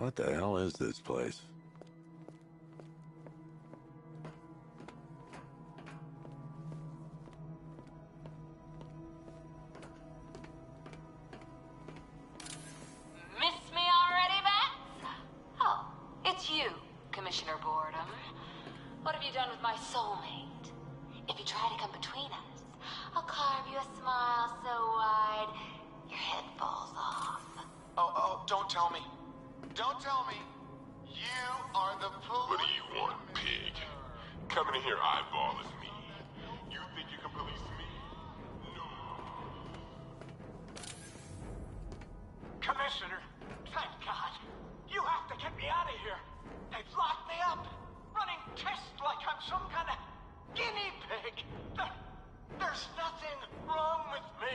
What the hell is this place? Miss me already, Bats? Oh, it's you, Commissioner Boredom. What have you done with my soulmate? If you try to come between us, I'll carve you a smile so wide, your head falls off. Oh, don't tell me. Don't tell me. You are the police. What do you want, pig? Coming in here eyeballing me. You think you can police me? No. Commissioner, thank God. You have to get me out of here. They've locked me up, running tests like I'm some kind of guinea pig. There's nothing wrong with me.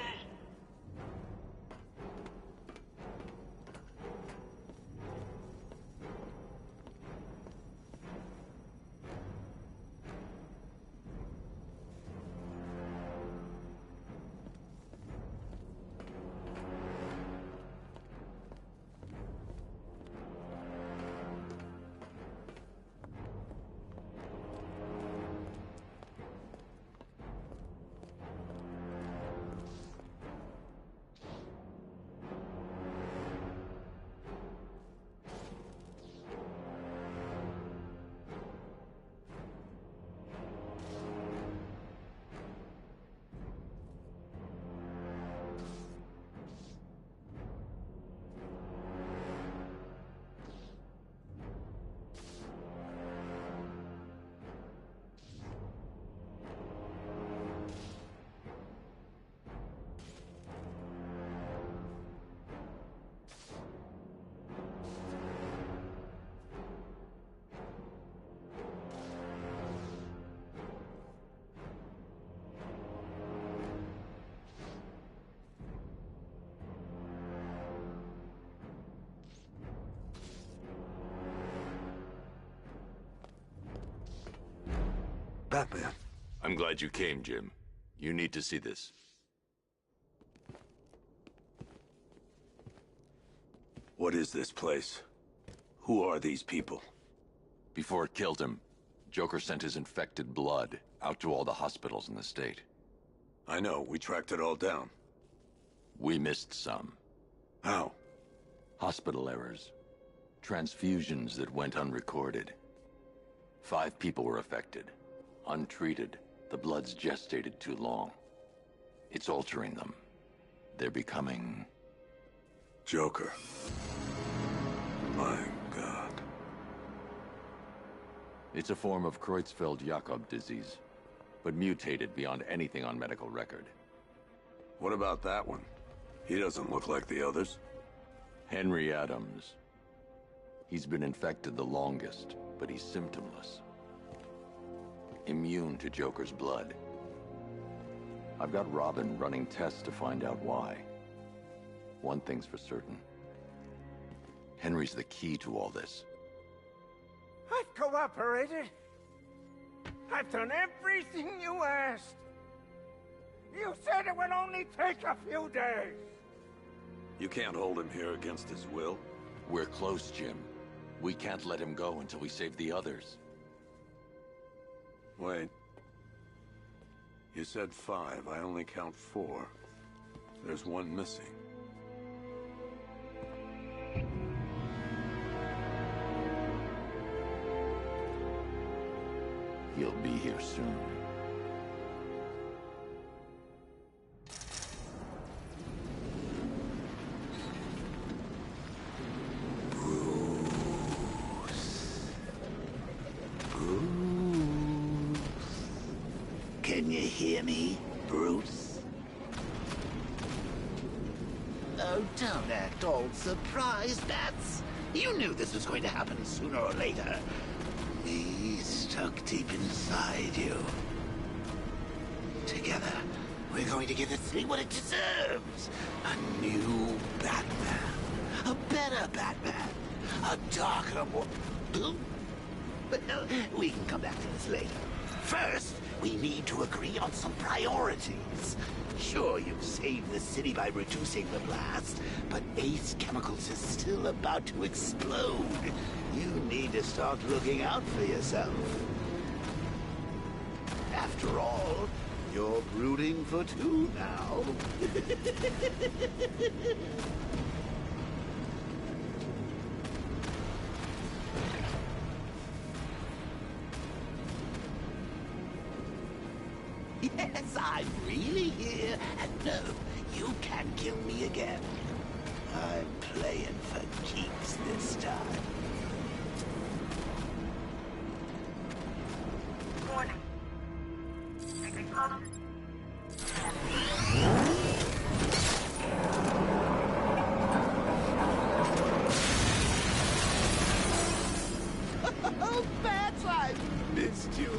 Batman. I'm glad you came, Jim. You need to see this. What is this place? Who are these people? Before it killed him, Joker sent his infected blood out to all the hospitals in the state. I know, we tracked it all down. We missed some. How? Hospital errors. Transfusions that went unrecorded. 5 people were affected. Untreated, the blood's gestated too long. It's altering them. They're becoming... Joker. My God. It's a form of Creutzfeldt-Jakob disease, but mutated beyond anything on medical record. What about that one? He doesn't look like the others. Henry Adams. He's been infected the longest, but he's symptomless. Immune to Joker's blood. I've got Robin running tests to find out why. One thing's for certain. Henry's the key to all this. I've cooperated. I've done everything you asked. You said it would only take a few days. You can't hold him here against his will. We're close, Jim. We can't let him go until we save the others. Wait. You said 5. I only count 4. There's one missing. He'll be here soon. Can you hear me, Bruce? Oh, don't act all surprised, Bats. You knew this was going to happen sooner or later. Me stuck deep inside you. Together, we're going to give this city what it deserves. A new Batman. A better Batman. A darker, more... Well, we can come back to this later. First, We need to agree on some priorities. Sure, you've saved the city by reducing the blast, but Ace Chemicals is still about to explode. You need to start looking out for yourself. After all, you're brooding for two now. Yes, I'm really here, and no, you can't kill me again. I'm playing for keeps this time. Warning. Making close. Oh, Bats, I've missed you.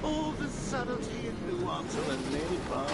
All the subtlety and nuance of a napalm.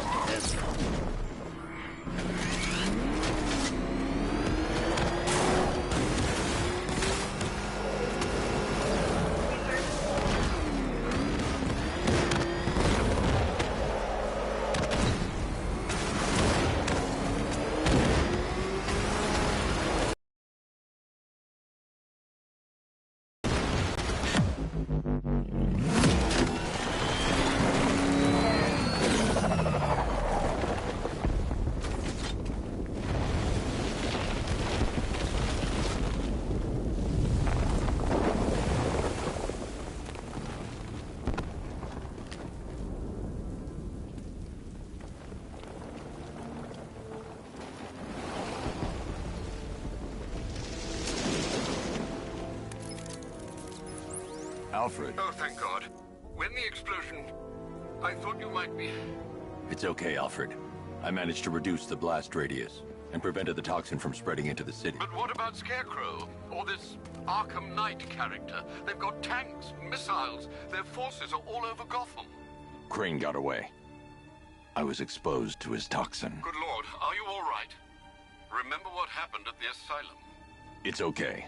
Alfred. Oh, thank God. When the explosion... I thought you might be... It's okay, Alfred. I managed to reduce the blast radius and prevented the toxin from spreading into the city. But what about Scarecrow? Or this Arkham Knight character? They've got tanks, missiles. Their forces are all over Gotham. Crane got away. I was exposed to his toxin. Good Lord, are you all right? Remember what happened at the asylum? It's okay.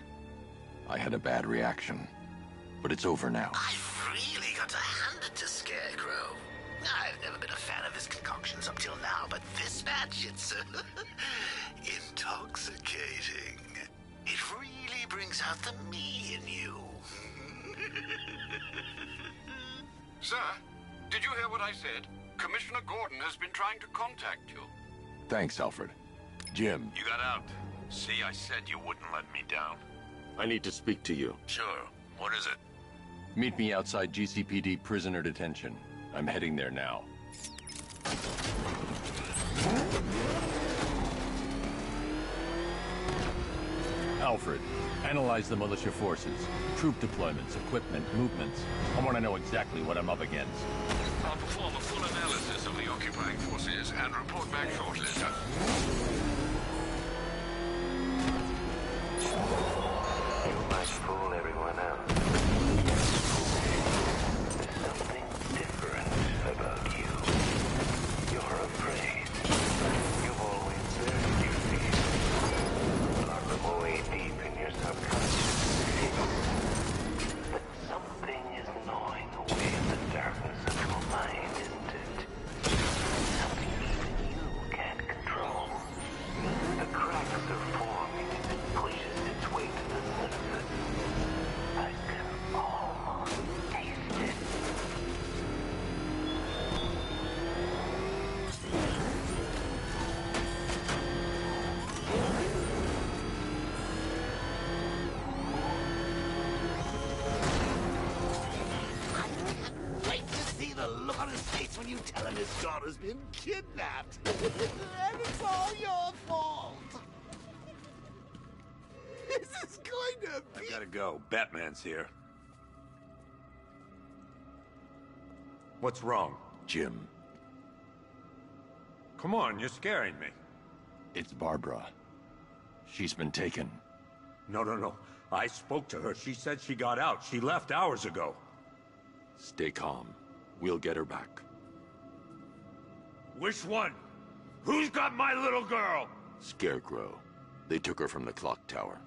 I had a bad reaction. But it's over now. I've really got to hand it to Scarecrow. I've never been a fan of his concoctions up till now, but this batch, it's intoxicating. It really brings out the me in you. Sir, did you hear what I said? Commissioner Gordon has been trying to contact you. Thanks, Alfred. Jim. You got out. See, I said you wouldn't let me down. I need to speak to you. Sure. What is it? Meet me outside GCPD prisoner detention. I'm heading there now. Alfred, analyze the militia forces, troop deployments, equipment, movements. I want to know exactly what I'm up against. I'll perform a full analysis of the occupying forces and report back shortly, sir. You might fool everyone else. There's something different about you. You're afraid. You've always been, you see. Lock them away deep in your subconscious. But something is gnawing away at the darkness of your mind, isn't it? Something even you can't control. The cracks are forming as it pushes its way to the surface. I can almost taste it. Wait to see the look on his face when you tell him his daughter's been kidnapped. And it's all your fault. This is going to be... I gotta go. Batman's here. What's wrong? Jim. Come on, you're scaring me. It's Barbara. She's been taken. No. I spoke to her. She said she got out. She left hours ago. Stay calm. We'll get her back. Which one? Who's got my little girl? Scarecrow. They took her from the clock tower.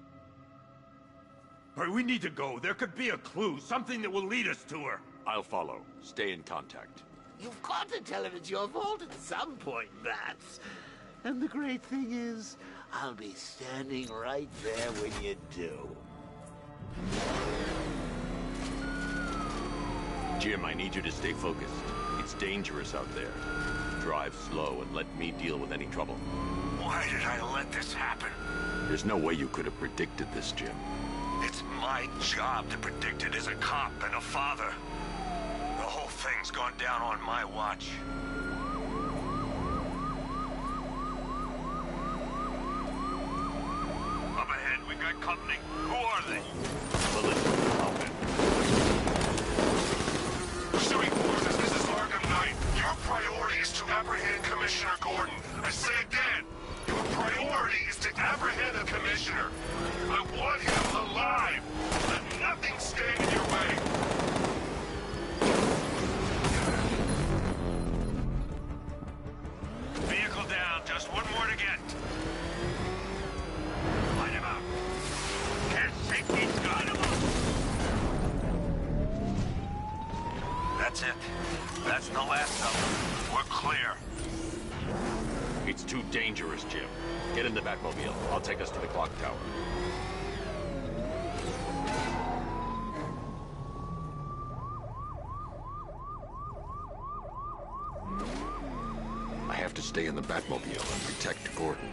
Hurry, we need to go. There could be a clue, something that will lead us to her. I'll follow. Stay in contact. You've got to tell him it's your fault at some point, Bats. And the great thing is, I'll be standing right there when you do. Jim, I need you to stay focused. It's dangerous out there. Drive slow and let me deal with any trouble. Why did I let this happen? There's no way you could have predicted this, Jim. It's my job to predict it as a cop and a father. The whole thing's gone down on my watch. Up ahead, we've got company. Who are they? Pursuing forces, this is Arkham Knight. Your priority is to apprehend Commissioner Gordon. I say again, your priority is to apprehend the Commissioner. I want him alive. Let nothing stand in your way. Vehicle down, just one more to get. Light him up. Can't take these guys. That's it. That's the last of them. We're clear. It's too dangerous, Jim. Get in the Batmobile. I'll take us to the clock tower. I have to stay in the Batmobile and protect Gordon.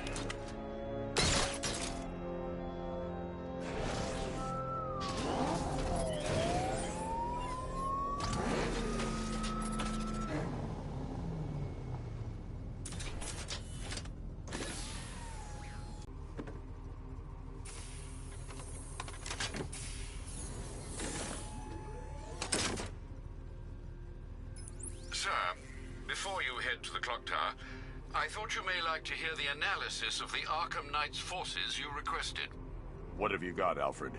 Sir, before you head to the clock tower, I thought you may like to hear the analysis of the Arkham Knight's forces you requested. What have you got, Alfred?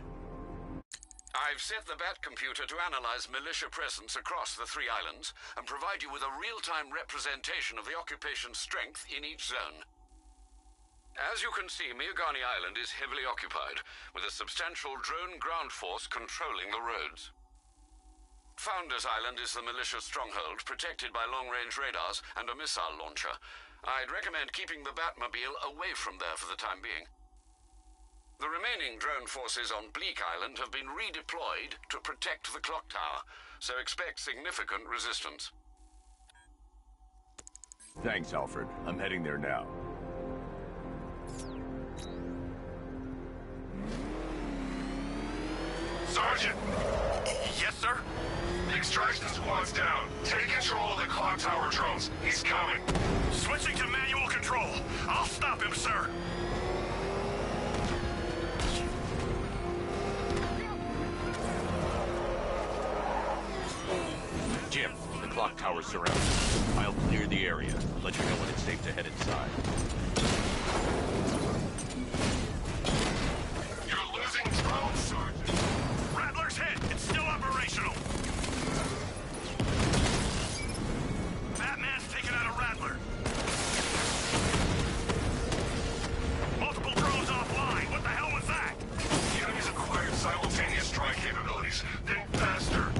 I've set the Bat computer to analyze militia presence across the 3 islands and provide you with a real-time representation of the occupation's strength in each zone. As you can see, Miagani Island is heavily occupied, with a substantial drone ground force controlling the roads. Founders Island is the militia stronghold, protected by long-range radars and a missile launcher. I'd recommend keeping the Batmobile away from there for the time being. The remaining drone forces on Bleak Island have been redeployed to protect the clock tower, so expect significant resistance. Thanks, Alfred. I'm heading there now. Sergeant! Yes, sir? The extraction squad's down. Take control of the clock tower drones. He's coming. Switching to manual control. I'll stop him, sir. Jim, the clock tower's surrounded. I'll clear the area. Let you know when it's safe to head inside. You're losing drones, Sergeant. Rattler's hit. It's still operational. Batman's taken out a Rattler. Multiple drones offline. What the hell was that? The enemy's acquired simultaneous strike capabilities. Then faster.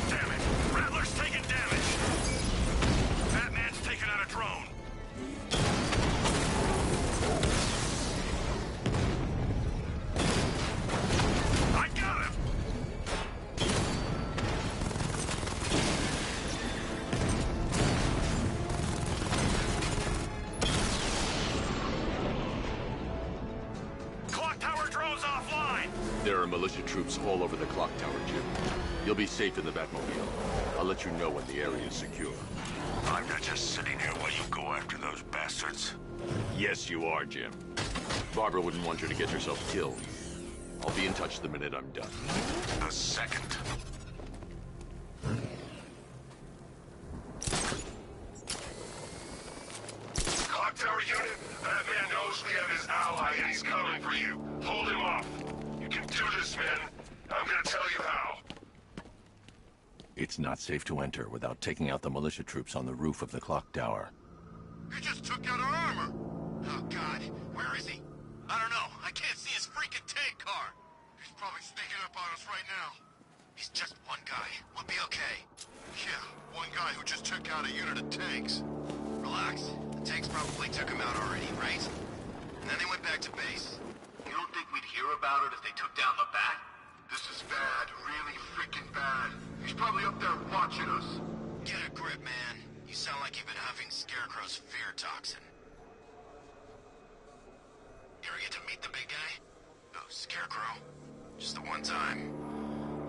Damn it. Rattler's taking damage. Batman's taken out a drone. I got him. Clock tower drones offline. There are militia troops all over the clock tower, Jim. You'll be safe in the Batmobile. I'll let you know when the area is secure. I'm not just sitting here while you go after those bastards. Yes, you are, Jim. Barbara wouldn't want you to get yourself killed. I'll be in touch the minute I'm done. A second. Clock tower unit, that man knows we have his ally and he's coming for you. Hold him off. You can do this, man. I'm gonna tell you how. It's not safe to enter without taking out the militia troops on the roof of the clock tower. He just took out our armor. Oh, God. Where is he? I don't know. I can't see his freaking tank car. There's Probably sneaking up on us right now. He's just one guy. We'll be okay. Yeah, one guy who just took out a unit of tanks. Relax. The tanks probably took him out already, right? And then they went back to base. You don't think we'd hear about it if they took down the bat? This is bad, really freaking bad. He's probably up there watching us. Get a grip, man. You sound like you've been huffing Scarecrow's fear toxin. You ever get to meet the big guy? Oh, Scarecrow. Just the one time.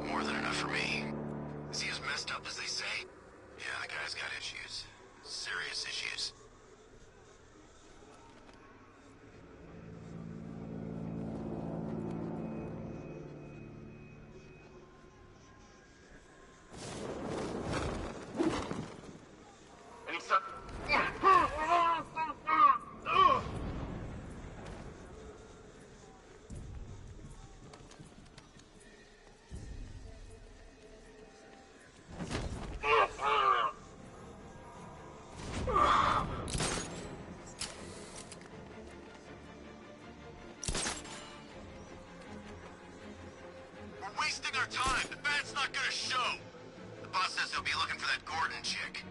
More than enough for me. Is he as messed up as they say? Yeah, the guy's got issues. Serious issues. And he said... We're wasting our time. The bat's not gonna show. The boss says he'll be looking for that Gordon chick.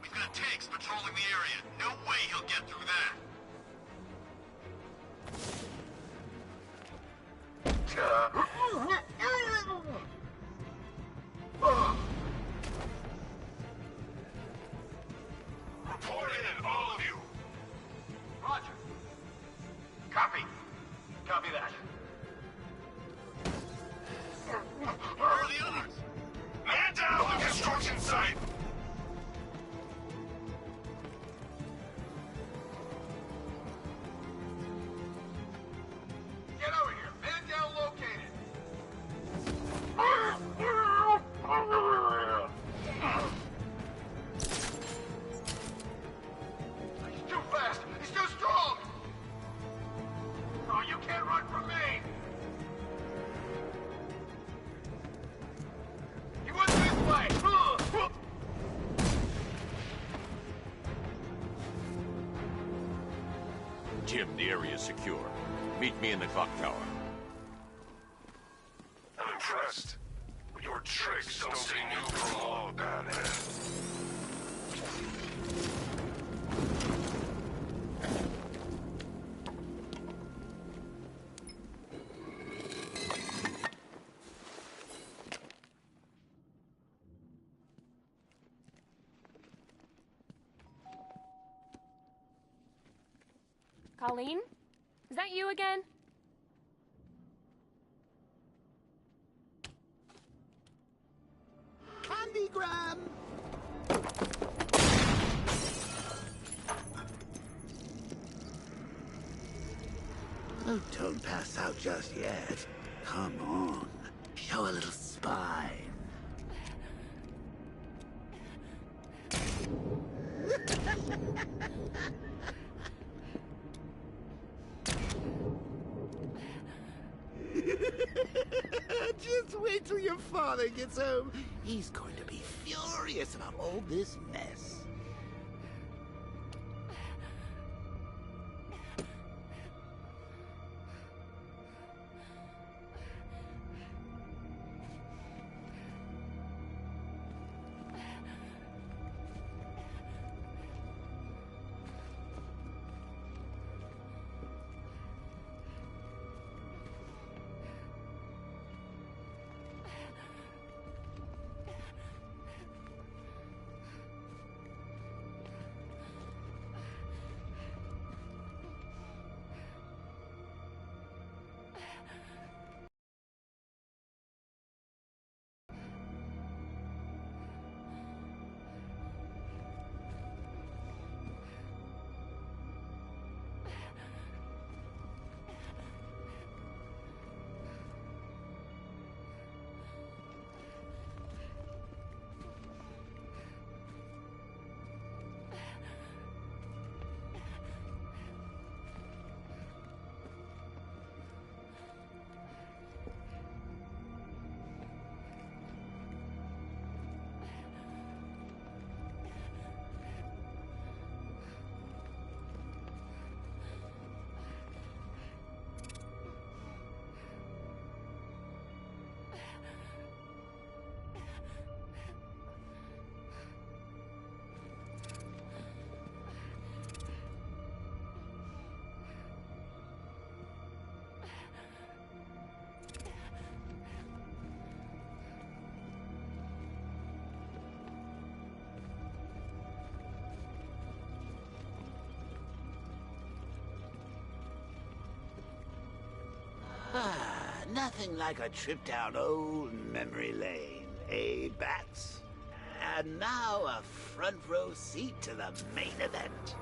We've got tanks patrolling the area. No way he'll get through that. Report in, all of you. Roger. Copy. Copy that. Where are the others? Man down the construction site. Get over here. Man down located. He's too fast. He's too strong. Oh, you can't run from me. He went this way. Jim, the area's secure. Meet me in the clock tower. I'm impressed. Your tricks don't seem new from all Batman. Colleen? Is that you again? Candygram! Oh, don't pass out just yet. Come on. Show a little spine. Just wait till your father gets home. He's going to be furious about all this mess. Nothing like a trip down old memory lane, eh, Bats? And now a front row seat to the main event.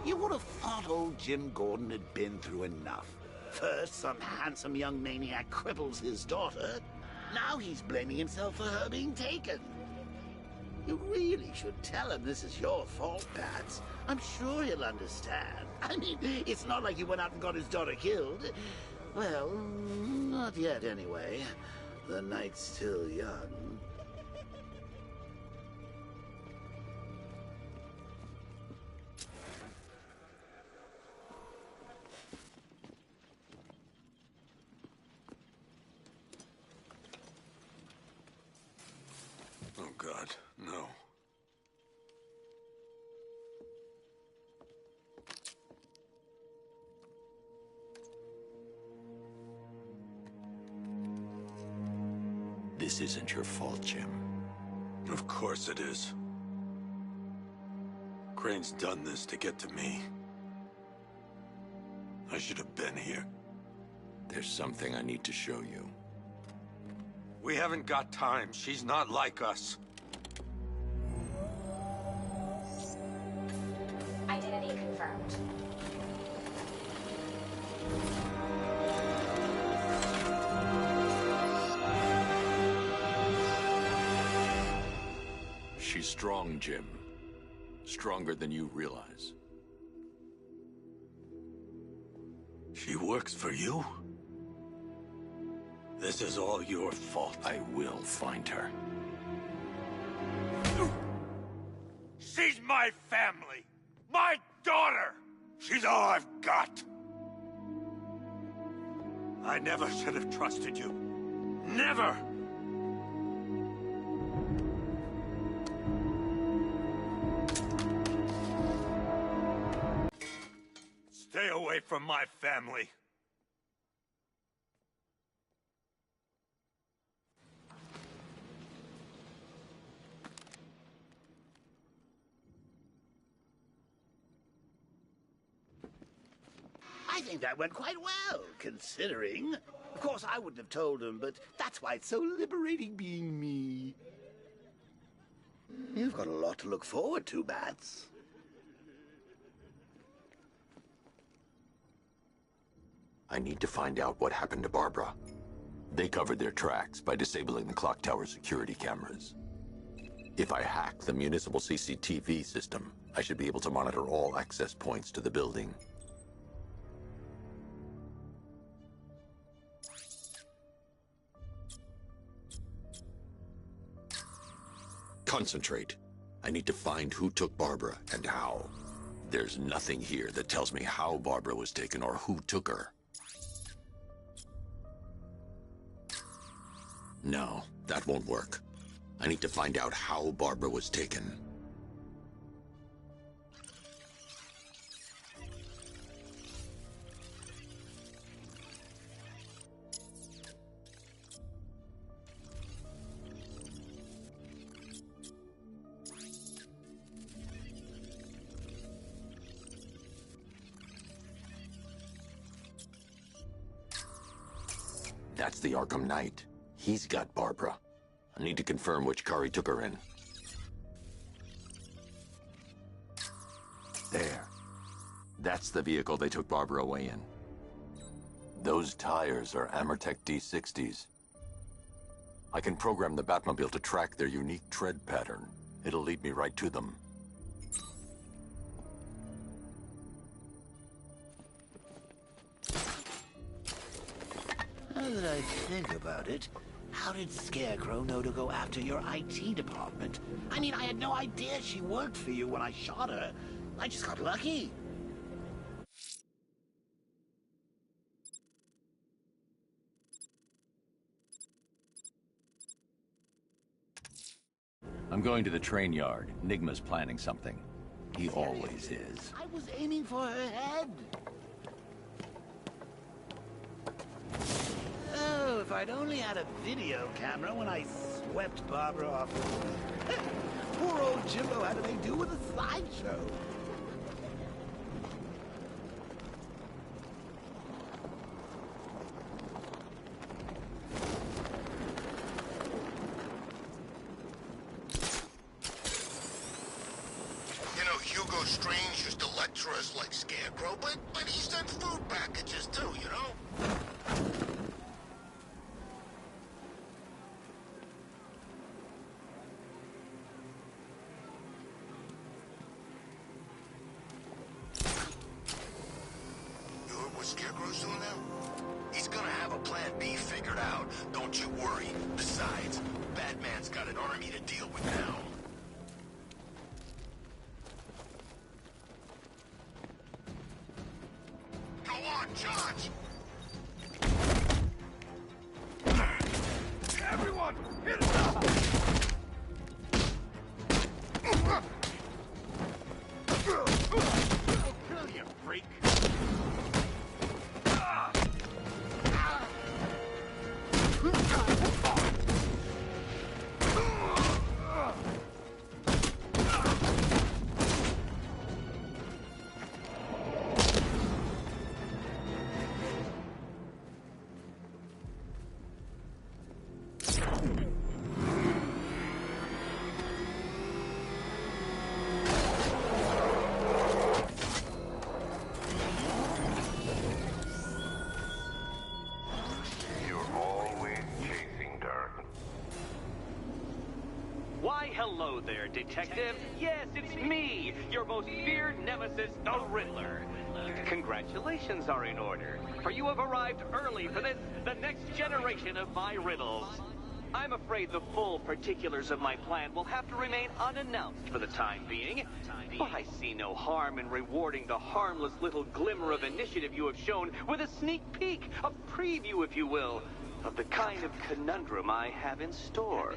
You would have thought old Jim Gordon had been through enough. First, some handsome young maniac cripples his daughter. Now he's blaming himself for her being taken. You really should tell him this is your fault, Bats. I'm sure he'll understand. I mean, it's not like you went out and got his daughter killed. Well, not yet anyway. The night's still young. Oh, God, no. This isn't your fault, Jim. Of course it is. Crane's done this to get to me. I should have been here. There's something I need to show you. We haven't got time. She's not like us. Identity confirmed. She's strong, Jim. Stronger than you realize. She works for you? This is all your fault. I will find her. She's my family! My daughter! She's all I've got! I never should have trusted you. Never! Stay away from my family. I think that went quite well, considering. Of course, I wouldn't have told him, but that's why it's so liberating being me. You've got a lot to look forward to, Bats. I need to find out what happened to Barbara. They covered their tracks by disabling the clock tower security cameras. If I hack the municipal CCTV system, I should be able to monitor all access points to the building. Concentrate. I need to find who took Barbara and how. There's nothing here that tells me how Barbara was taken or who took her. No, that won't work. I need to find out how Barbara was taken. That's the Arkham Knight. He's got Barbara. I need to confirm which car he took her in. There. That's the vehicle they took Barbara away in. Those tires are Amertech D60s. I can program the Batmobile to track their unique tread pattern. It'll lead me right to them. Now that I think about it, how did Scarecrow know to go after your IT department? I mean, I had no idea she worked for you when I shot her. I just got lucky. I'm going to the train yard. Nigma's planning something. He always is. I was aiming for her head. Oh, if I'd only had a video camera when I swept Barbara off. Poor old Jimbo had to make do with a slideshow. like Scarecrow, but he sent food packages too, you know? You heard what Scarecrow's doing now? He's gonna have a plan B figured out. Don't you worry. Besides, Batman's got an army to deal with now. Go on, Charge! Everyone, hit I'll kill you, freak. Why, hello there, Detective. Yes, it's me, your most feared nemesis, the Riddler. Congratulations are in order, for you have arrived early for this, the next generation of my riddles. I'm afraid the full particulars of my plan will have to remain unannounced for the time being, but I see no harm in rewarding the harmless little glimmer of initiative you have shown with a sneak peek, a preview, if you will, of the kind of conundrum I have in store.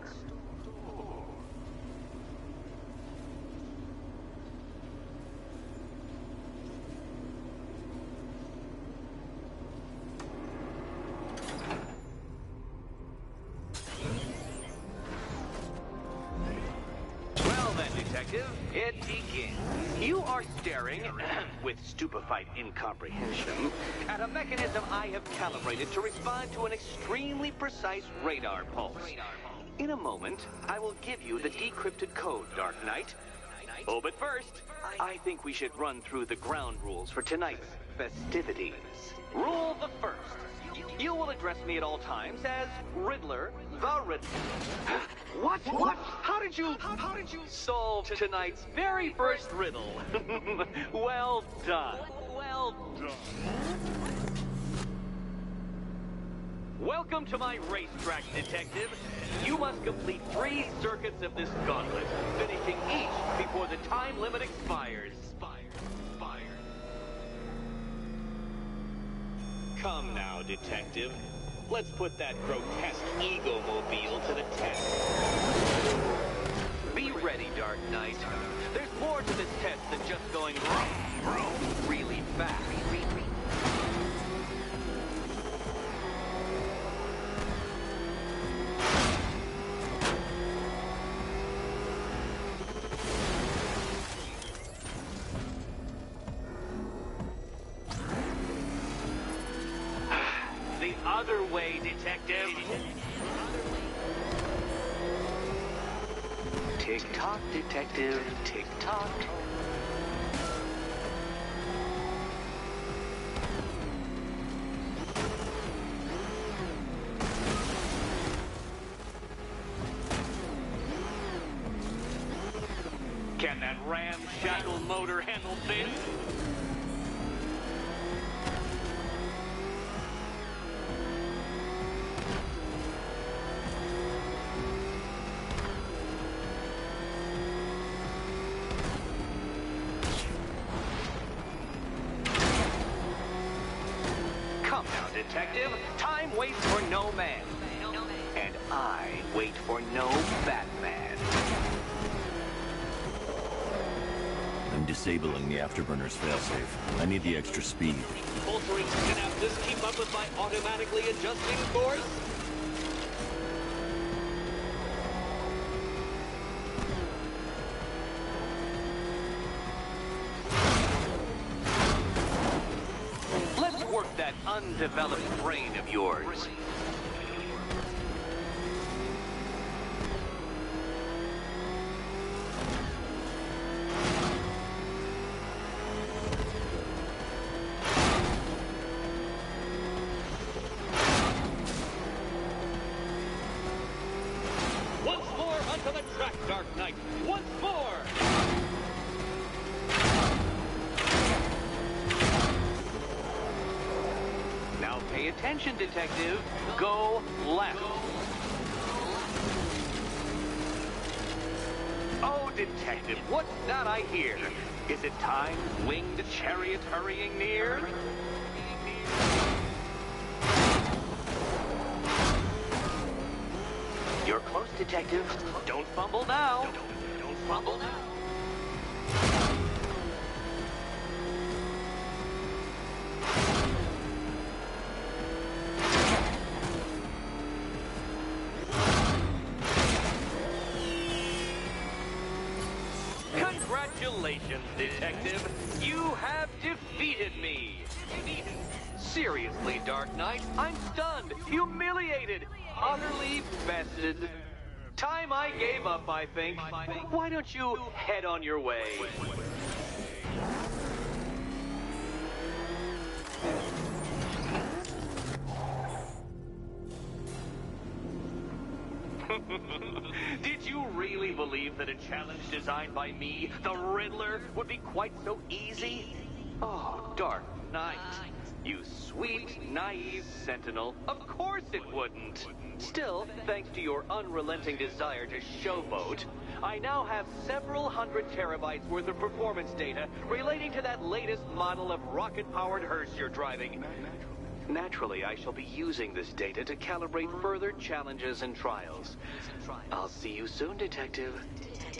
Detective, it begins. You are staring, with stupefied incomprehension, at a mechanism I have calibrated to respond to an extremely precise radar pulse. In a moment, I will give you the decrypted code, Dark Knight. Oh, but first, I think we should run through the ground rules for tonight's festivities. Rule the first. You will address me at all times as Riddler, the Riddler. What? How did you solve tonight's very first riddle? Well done. Well done. Welcome to my racetrack, Detective. You must complete 3 circuits of this gauntlet, finishing each before the time limit expires. Come now, Detective. Let's put that grotesque ego-mobile to the test. Be ready, Dark Knight. There's more to this test than just going really fast. The other way, Detective. Tick-tock, Detective. Tick-tock. Can that ramshackle motor handle this? Come now, Detective. Time waits for no man. And I wait for no Batman. I'm disabling the afterburner's failsafe. I need the extra speed. Altering synapses keep up with my automatically adjusting course? Let's work that undeveloped brain of yours. attention, detective. Go left. Oh, detective, what's that I hear? Is it time, winged chariots hurrying near? You're close, detective. Don't fumble now. Don't fumble now. Congratulations, detective. You have defeated me. Seriously, Dark Knight, I'm stunned, humiliated, utterly bested. Time I gave up, I think. Why don't you head on your way? Did you really believe that a challenge designed by me, the Riddler, would be quite so easy? Oh, Dark Knight. You sweet, naive sentinel. Of course it wouldn't. Still, thanks to your unrelenting desire to showboat, I now have several hundred terabytes worth of performance data relating to that latest model of rocket-powered hearse you're driving. Naturally, I shall be using this data to calibrate further challenges and trials. I'll see you soon, detective.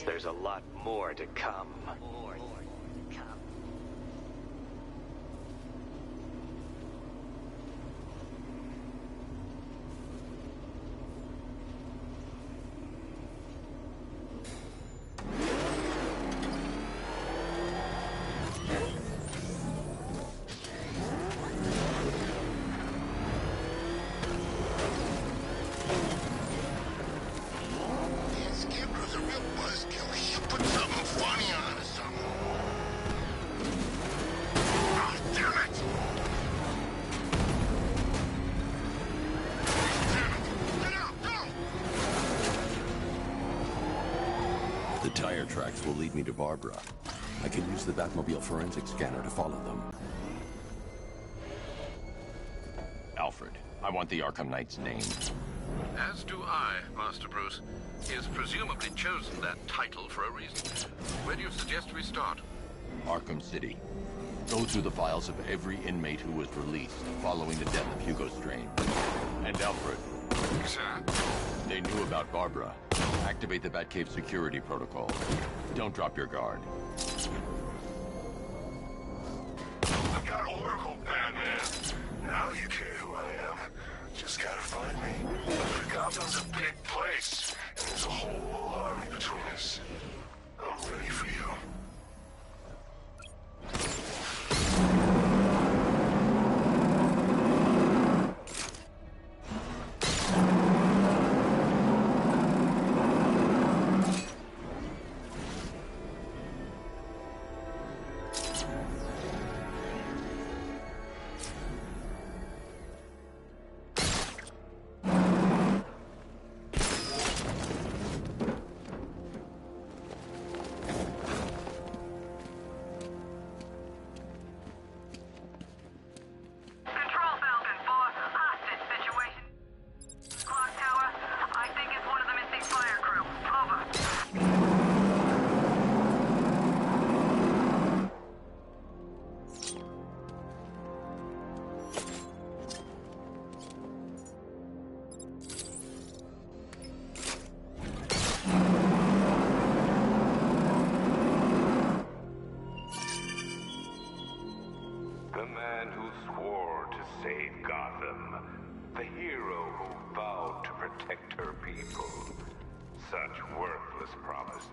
There's a lot more to come. Tire tracks will lead me to Barbara. I can use the Batmobile forensic scanner to follow them. Alfred, I want the Arkham Knight's name. As do I, Master Bruce. He has presumably chosen that title for a reason. Where do you suggest we start? Arkham City. Go through the files of every inmate who was released following the death of Hugo Strange. And Alfred. Sir? They knew about Barbara. Activate the Batcave security protocol. Don't drop your guard. I got Oracle, Batman. Now you care who I am. Just gotta find me. Gotham's a big place, and there's a whole army between us. I'm ready for you. The man who swore to save Gotham. The hero who vowed to protect her people. Such worthless promises.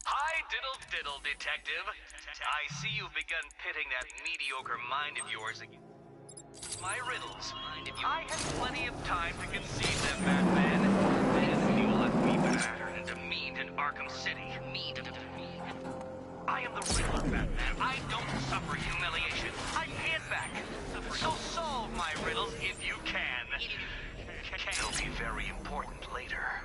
Hi, diddle, detective. I see you've begun pitting that mediocre mind of yours against my riddles. I have plenty of time to conceive them, Batman. Then you let me be battered and demeaned in Arkham City. I am the Riddler, Batman. I don't suffer humiliation. I pay it back. So solve my riddles if you can. They'll be very important later.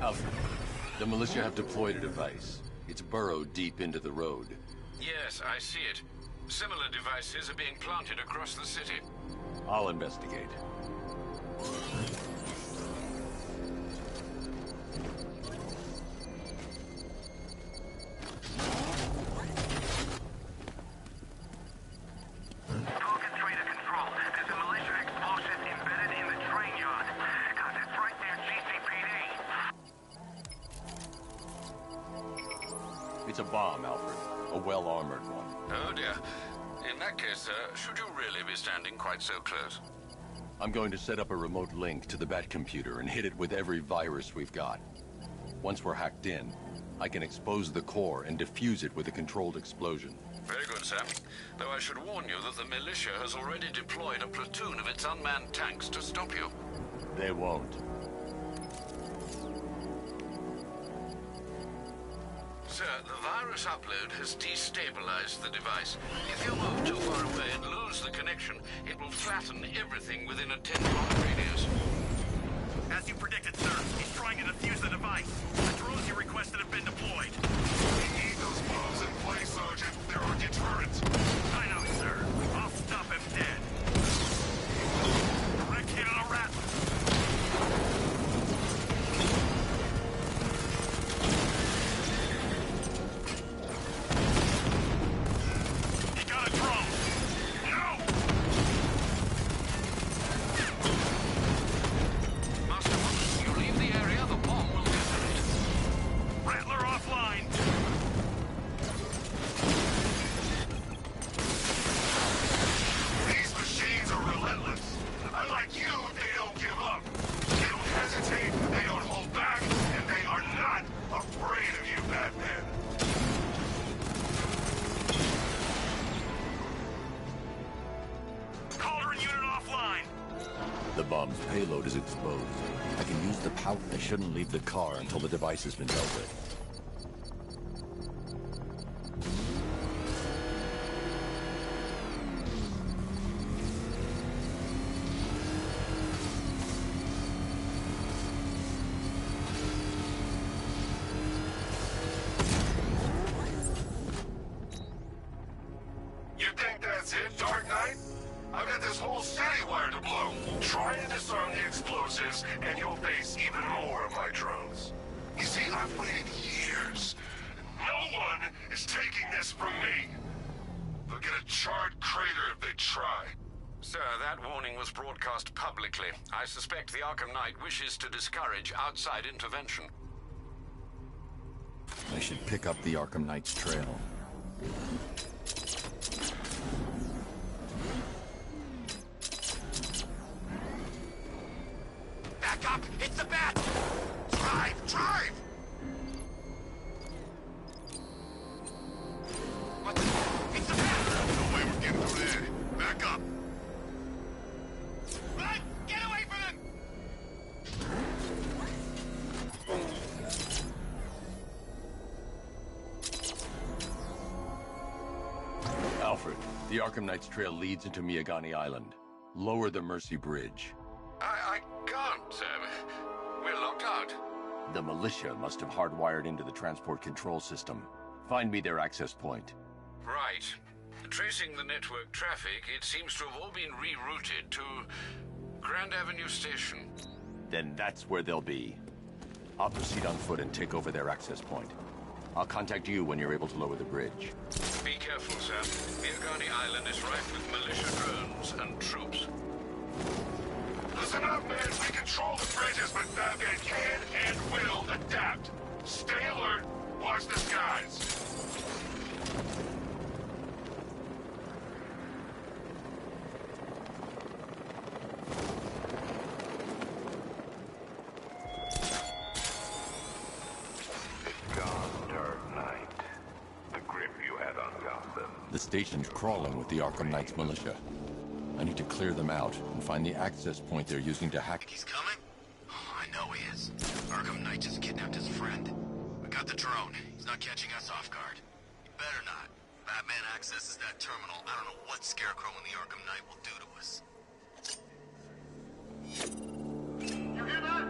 Alfred, the militia have deployed a device. It's burrowed deep into the road. Yes, I see it. Similar devices are being planted across the city. I'll investigate. It's a bomb, Alfred. A well-armored one. Oh dear. In that case, sir, should you really be standing quite so close? I'm going to set up a remote link to the Bat computer and hit it with every virus we've got. Once we're hacked in, I can expose the core and defuse it with a controlled explosion. Very good, sir. Though I should warn you that the militia has already deployed a platoon of its unmanned tanks to stop you. They won't. Sir, the virus upload has destabilized the device. If you move too far away and lose the connection, it will flatten everything within a 10-mile radius. As you predicted, sir, he's trying to defuse the device. The drones you requested have been deployed. We need those bombs in place, Sergeant. They're our deterrent. I know, sir. I'll stop him dead. Direct hit on a rat. He got a drone. No! Master, once you leave the area, the bomb will detonate. Rattler offline. These machines are relentless. Unlike you, they don't give up. They don't hesitate, they don't hold back, and they are not afraid of you, Batman. Cauldron unit offline. The bomb's payload is exposed. I can use the power. I shouldn't leave the car until the device has been dealt with. You think that's it, Dark Knight? I've got this whole city wired to blow. Try and disarm the explosives, and you'll face even more of my drones. You see, I've waited years. No one is taking this from me. They'll get a charred crater if they try. Sir, that warning was broadcast publicly. I suspect the Arkham Knight wishes to discourage outside intervention. I should pick up the Arkham Knight's trail. Back up! It's the bat! Drive! Drive! What the? It's the bat! No way we're getting through there. Back up! Run! Get away from him! Alfred, the Arkham Knight's trail leads into Miyagani Island. Lower the Mercy Bridge. I can't, sir. We're locked out. The militia must have hardwired into the transport control system. Find me their access point. Right. Tracing the network traffic, it seems to have all been rerouted to Grand Avenue Station. Then that's where they'll be. I'll proceed on foot and take over their access point. I'll contact you when you're able to lower the bridge. Be careful, sir. Miyagani Island is rife with militia drones and troops. Listen up, man. We control the bridges, but Batman can and will adapt. Stay alert. Watch the skies. Gone, Dark Knight. The grip you had on Gotham. The station's crawling with the Arkham Knight's militia. I need to clear them out and find the access point they're using to hack. He's coming? Oh, I know he is. Arkham Knight just kidnapped his friend. We got the drone. He's not catching us off guard. He better not. Batman accesses that terminal. I don't know what Scarecrow and the Arkham Knight will do to us. You hear that?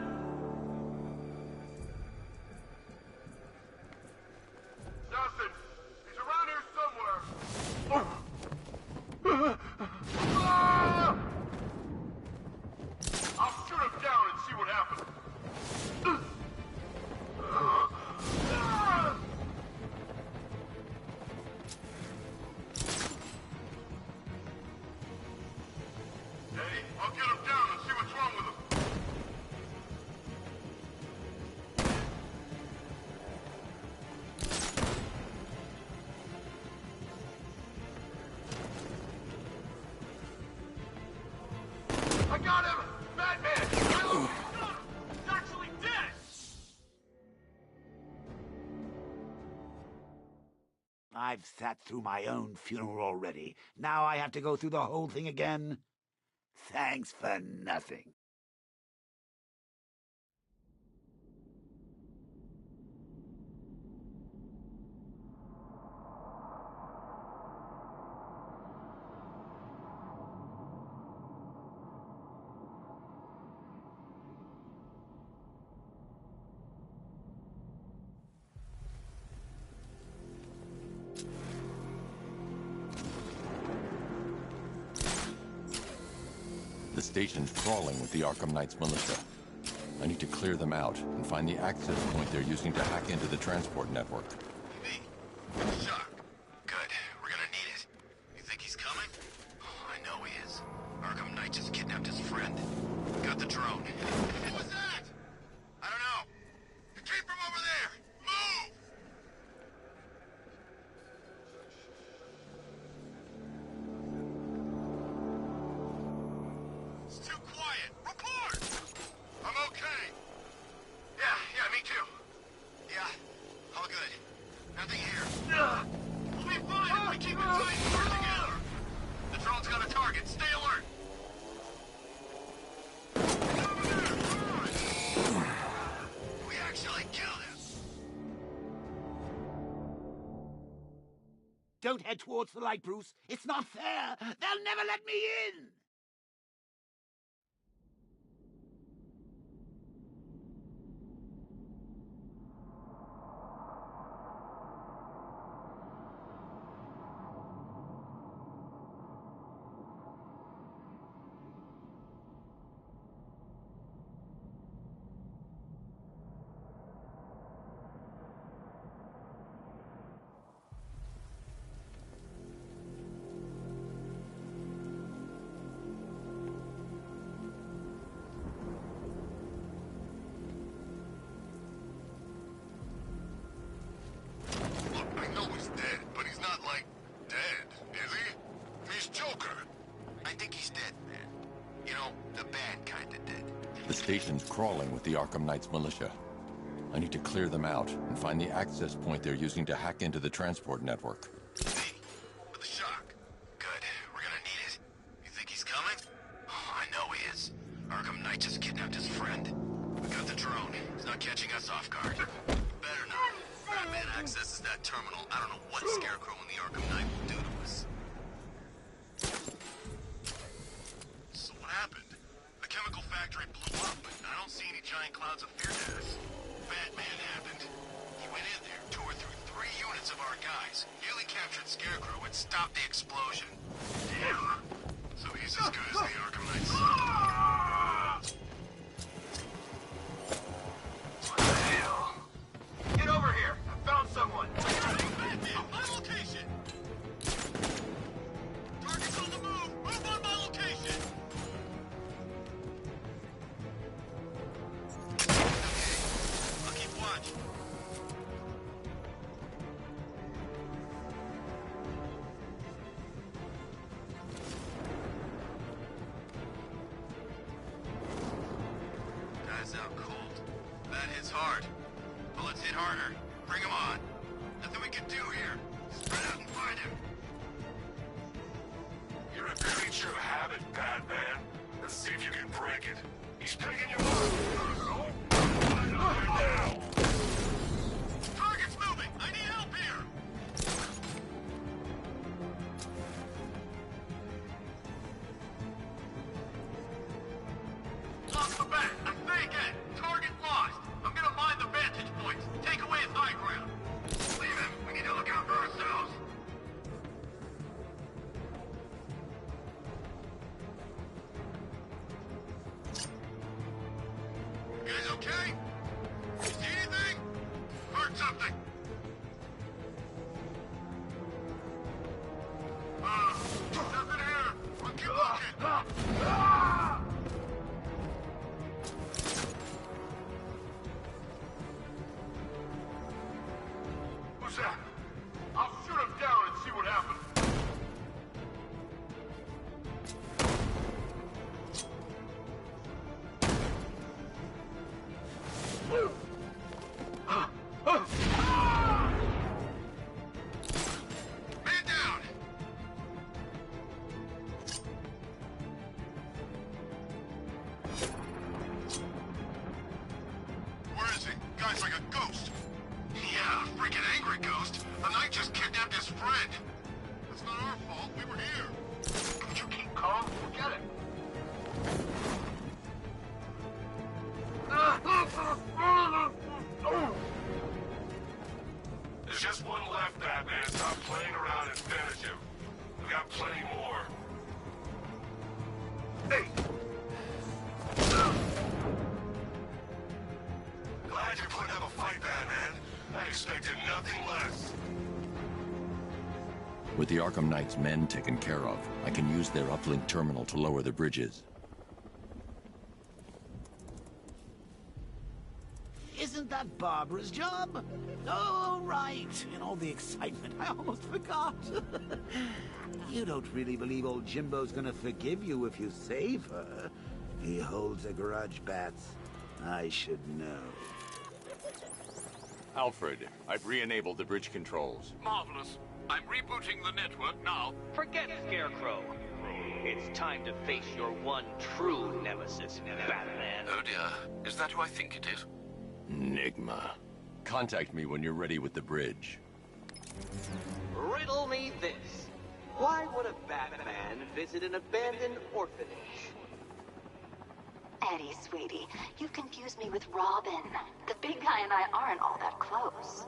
I've sat through my own funeral already. Now I have to go through the whole thing again? Thanks for nothing. The station's crawling with the Arkham Knight's militia. I need to clear them out and find the access point they're using to hack into the transport network. Me? Shock. Good. We're gonna need it. You think he's coming? Oh, I know he is. Arkham Knight just kidnapped his friend. Got the drone. What was that? I don't know. It came from over there. Move! It's too quiet. Report! I'm okay. Yeah, me too. Yeah, all good. Nothing here. We'll be fine if we keep it tight and work together. The drone's got a target. Stay alert. We actually killed him. Don't head towards the light, Bruce. It's not fair. They'll never let me in. Look, I know he's dead, but he's not, like, dead, is he? He's Joker. I think he's dead, man. You know, the bad kind of dead. The station's crawling with the Arkham Knight's militia. I need to clear them out and find the access point they're using to hack into the transport network. Me? With a shock. Good. We're gonna need it. You think he's coming? Oh, I know he is. Arkham Knight just kidnapped his friend. We got the drone. He's not catching us off guard. Better not. Batman accesses that terminal. I don't know what Scarecrow and the Arkham Knight will do to us. So what happened? The chemical factory blew up, but I don't see any giant clouds of fear gas. Batman happened. He went in there, tore through 3 units of our guys, nearly captured Scarecrow, and stopped the explosion. Damn. So he's as good as the Arkham Knight's son. What the hell? Get over here! I found someone! Batman, my location! Target's on the move! Move on my location! Okay, I'll keep watch. Guy's out cold. That hits hard. Bullets hit harder. Bring him on. Nothing we can do here. Spread out and find him. You're a creature of habit, Batman. Let's see if you can break it. He's picking you up. Now! Target's moving! I need help here! Lost the bat! I think it! Target lost! I'm gonna mine the vantage points. Take away his high ground. Leave him. We need to look out for ourselves. You guys okay? See anything? Heard something. Nothing here. We'll keep looking. Who's that? I'll shoot him down and see what happens. guy's like a ghost. Yeah, a freaking angry ghost. The knight just kidnapped his friend. That's not our fault. We were here. Could you keep calm? Forget it. There's just one left, Batman. Stop playing around and finish him. We got plenty more. Hey! Glad you're putting up a fight, Batman. I expected nothing less. With the Arkham Knight's men taken care of, I can use their uplink terminal to lower the bridges. Isn't that Barbara's job? Oh, right. In all the excitement, I almost forgot. You don't really believe old Jimbo's gonna forgive you if you save her. He holds a grudge, Bats. I should know. Alfred, I've re-enabled the bridge controls. Marvelous. I'm rebooting the network now. Forget Scarecrow. It's time to face your one true nemesis, Batman. Oh dear. Is that who I think it is? Enigma. Contact me when you're ready with the bridge. Riddle me this. Why would a Batman visit an abandoned orphanage? Eddie, sweetie, you confused me with Robin. The big guy and I aren't all that close.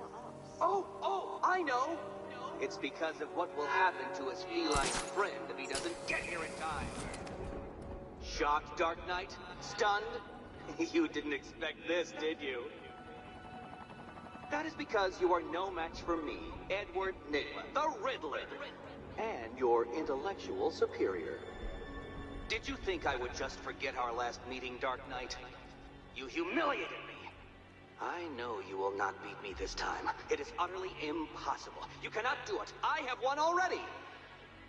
Oh, I know. It's because of what will happen to his feline friend if he doesn't get here in time. Shocked, Dark Knight? Stunned? You didn't expect this, did you? That is because you are no match for me, Edward Nigma, the Riddler, and your intellectual superior. Did you think I would just forget our last meeting, Dark Knight? You humiliated me. I know you will not beat me this time. It is utterly impossible. You cannot do it. I have won already.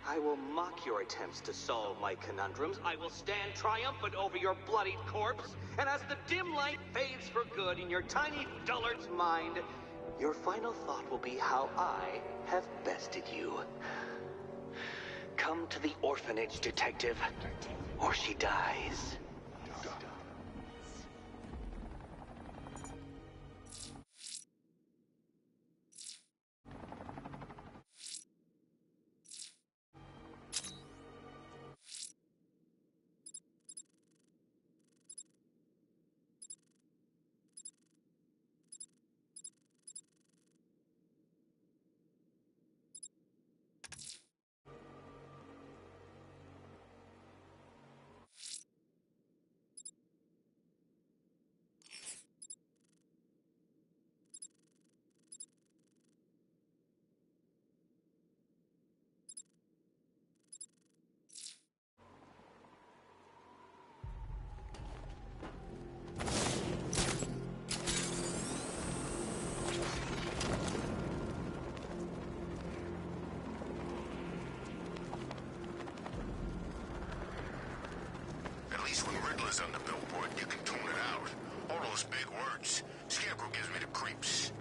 I will mock your attempts to solve my conundrums. I will stand triumphant over your bloodied corpse. And as the dim light fades for good in your tiny dullard's mind, your final thought will be how I have bested you. Come to the orphanage, detective, or she dies. At least when Riddler's on the billboard, you can tune it out. All those big words. Scarecrow gives me the creeps.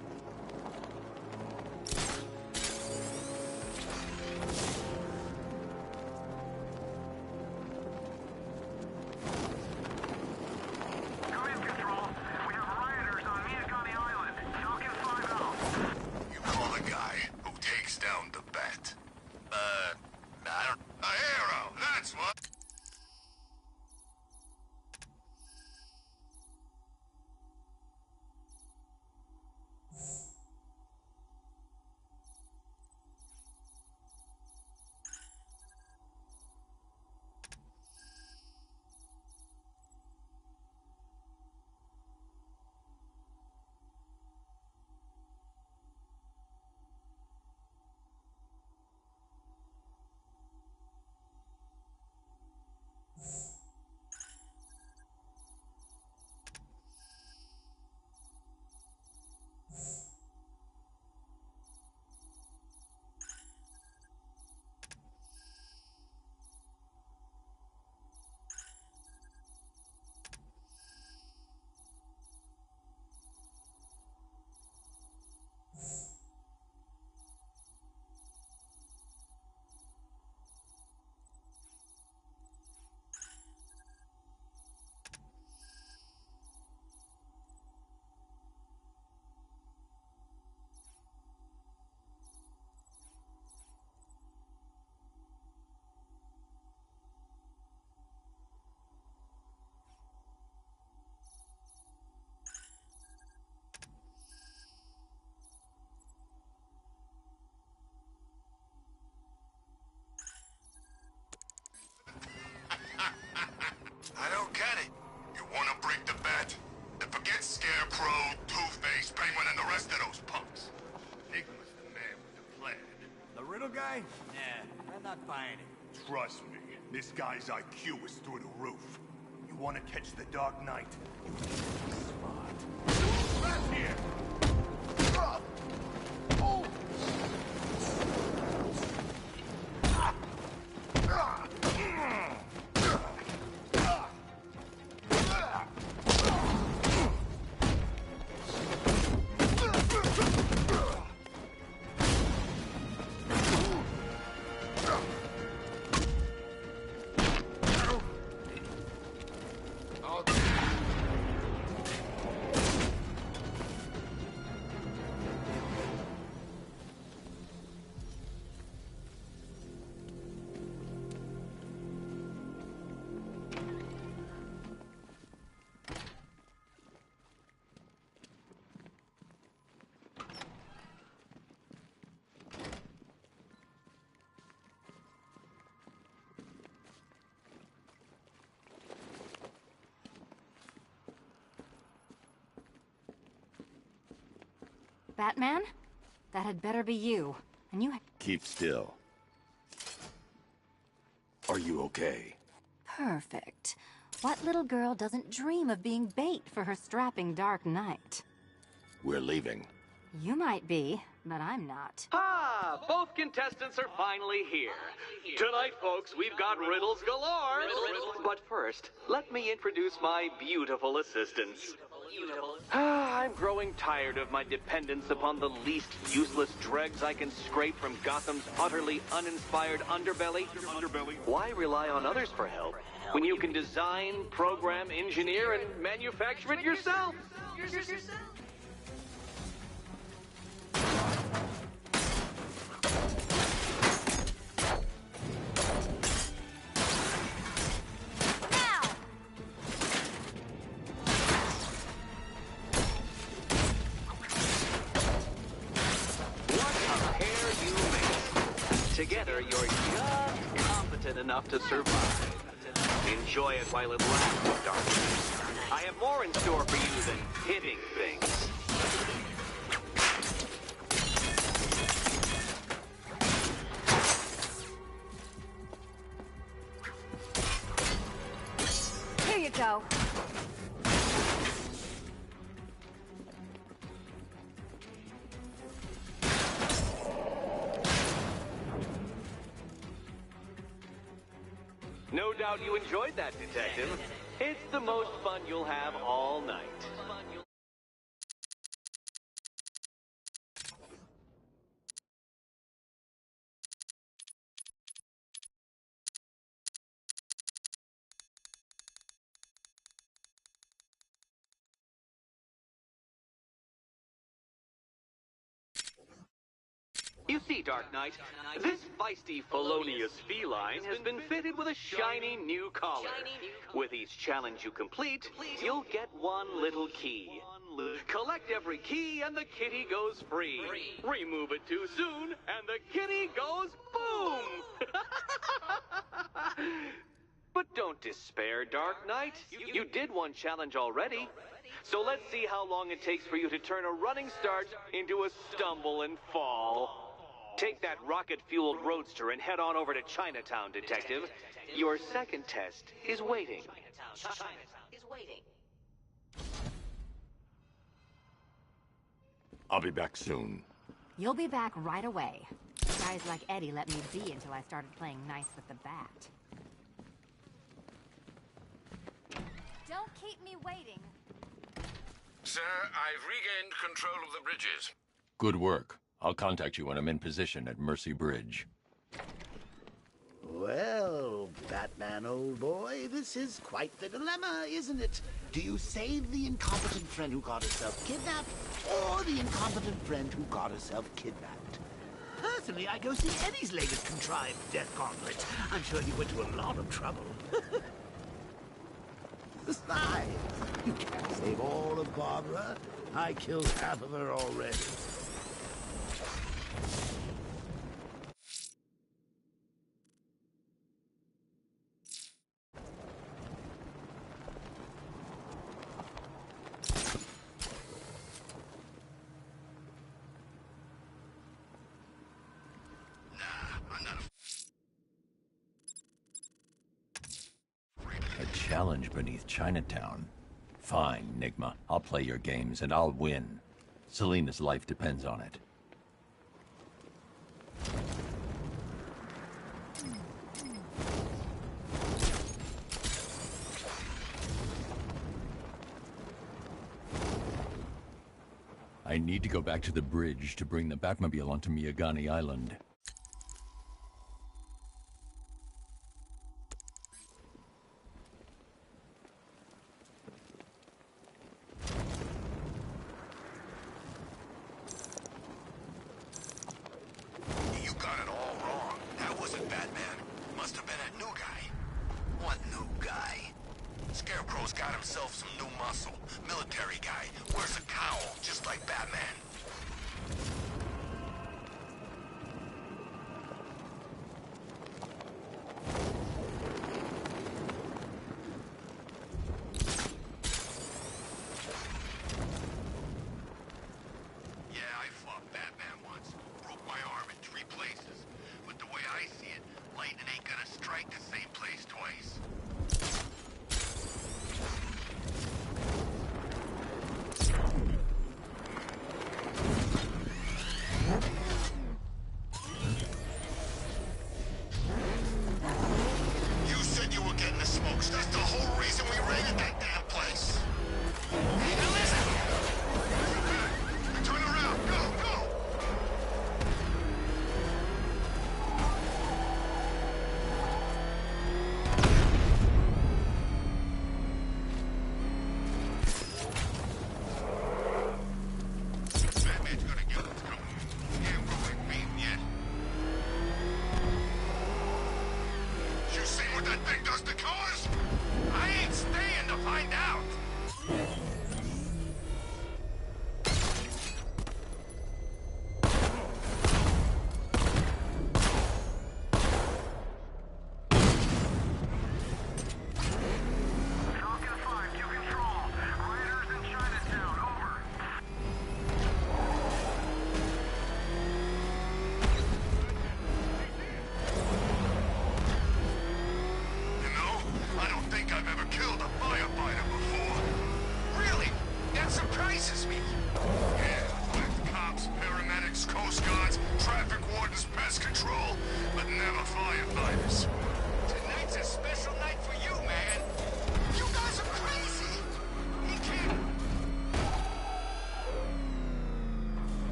Command Control. We have rioters on Miagani Island. Falcon 5 out. You call the guy who takes down the Bat. I don't... A hero, that's what... guy? Nah, I'm not buying it. Trust me, this guy's IQ is through the roof. You want to catch the Dark Knight? You need to be smart. Back here! Oh! Batman? That had better be you. And you... Keep still. Are you okay? Perfect. What little girl doesn't dream of being bait for her strapping Dark Knight? We're leaving. You might be, but I'm not. Ah, both contestants are finally here. Tonight, folks, we've got riddles galore. But first, let me introduce my beautiful assistants. I'm growing tired of my dependence upon the least useless dregs I can scrape from Gotham's utterly uninspired underbelly. Why rely on others for help when you can design, program, engineer, and manufacture it yourself? Together, you're just competent enough to survive. Enjoy it while it lasts, darling. I have more in store for you than hitting things. Here you go. No doubt you enjoyed that, Detective. It's the most fun you'll have all night. You see, Dark Knight, this feisty, felonious feline has been fitted with a shiny new collar. With each challenge you complete, you'll get one little key. Collect every key and the kitty goes free. Remove it too soon and the kitty goes boom! But don't despair, Dark Knight. You did one challenge already. So let's see how long it takes for you to turn a running start into a stumble and fall. Take that rocket-fueled roadster and head on over to Chinatown, Detective. Your second test is waiting. I'll be back soon. You'll be back right away. Guys like Eddie let me be until I started playing nice with the bat. Don't keep me waiting. Sir, I've regained control of the bridges. Good work. I'll contact you when I'm in position at Mercy Bridge. Well, Batman, old boy, this is quite the dilemma, isn't it? Do you save the incompetent friend who got herself kidnapped, or the incompetent friend who got herself kidnapped? Personally, I go see Eddie's latest contrived death gauntlet. I'm sure he went to a lot of trouble. Besides, you can't save all of Barbara. I killed half of her already. challenge beneath Chinatown. Fine, Nigma. I'll play your games and I'll win. Selena's life depends on it. I need to go back to the bridge to bring the Batmobile onto Miyagani Island. You got it all wrong. That wasn't Batman. Must have been a new guy. What new guy? Scarecrow's got himself some new muscle. Military guy. Wears a cowl, just like Batman. Yeah, I fought Batman once. Broke my arm in 3 places. But the way I see it, lightning ain't gonna strike the same place twice. You said you were getting the smokes. That's the whole reason we raided that damn place. Now listen! Turn around! Go! Go! Batman's gonna get what's coming. He ain't really beaten yet. You see what that thing does to cars? I ain't staying to find out. Falcon 5 to control. Raiders in Chinatown, over. You know, I don't think I've ever killed a firefighter before. Really? That surprises me. Yeah, with cops, paramedics, coast guards, traffic wardens, pest control, but never firefighters. Tonight's a special night for you, man. You guys are crazy. He can't...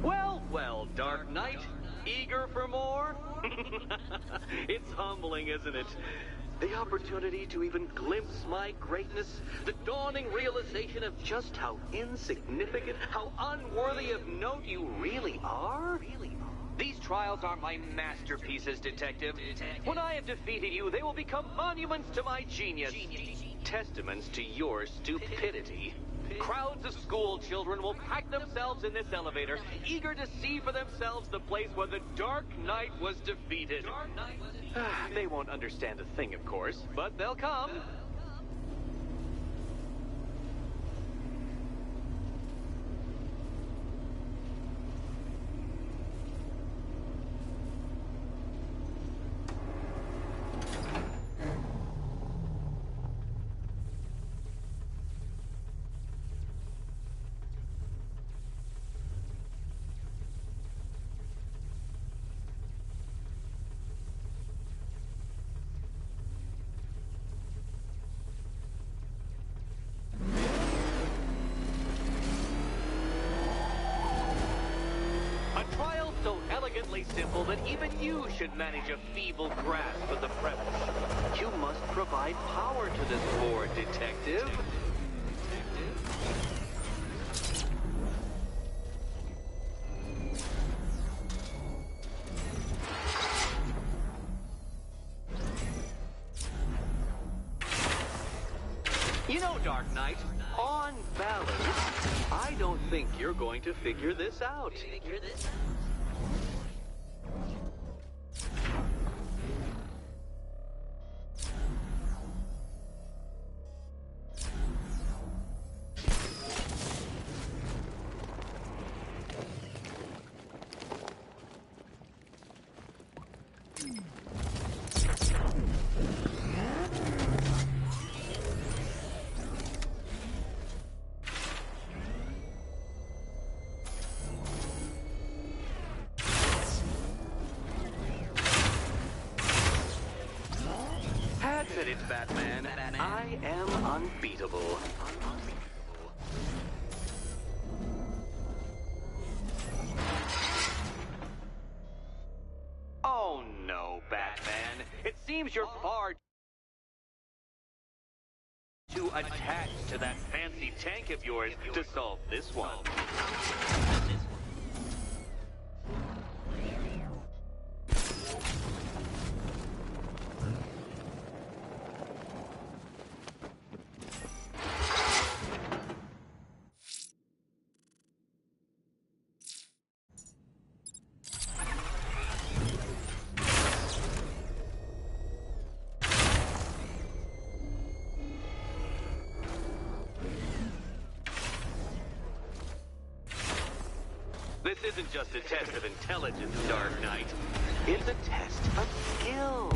Well, well, Dark Knight. Eager for more? It's humbling, isn't it? The opportunity to even glimpse my greatness, the dawning realization of just how insignificant, how unworthy of note you really are. These trials are my masterpieces, Detective. When I have defeated you, they will become monuments to my genius, testaments to your stupidity. Crowds of school children will pack themselves in this elevator, eager to see for themselves the place where the Dark Knight was defeated. They won't understand a thing, of course, but they'll come. So elegantly simple that even you should manage a feeble grasp of the premise. You must provide power to this board, Detective. You know, Dark Knight, on balance, I don't think you're going to figure this out. Batman. I am unbeatable. Oh no, Batman. It seems you're far too attached to that fancy tank of yours to solve this one. This isn't just a test of intelligence, Dark Knight. It's a test of skill.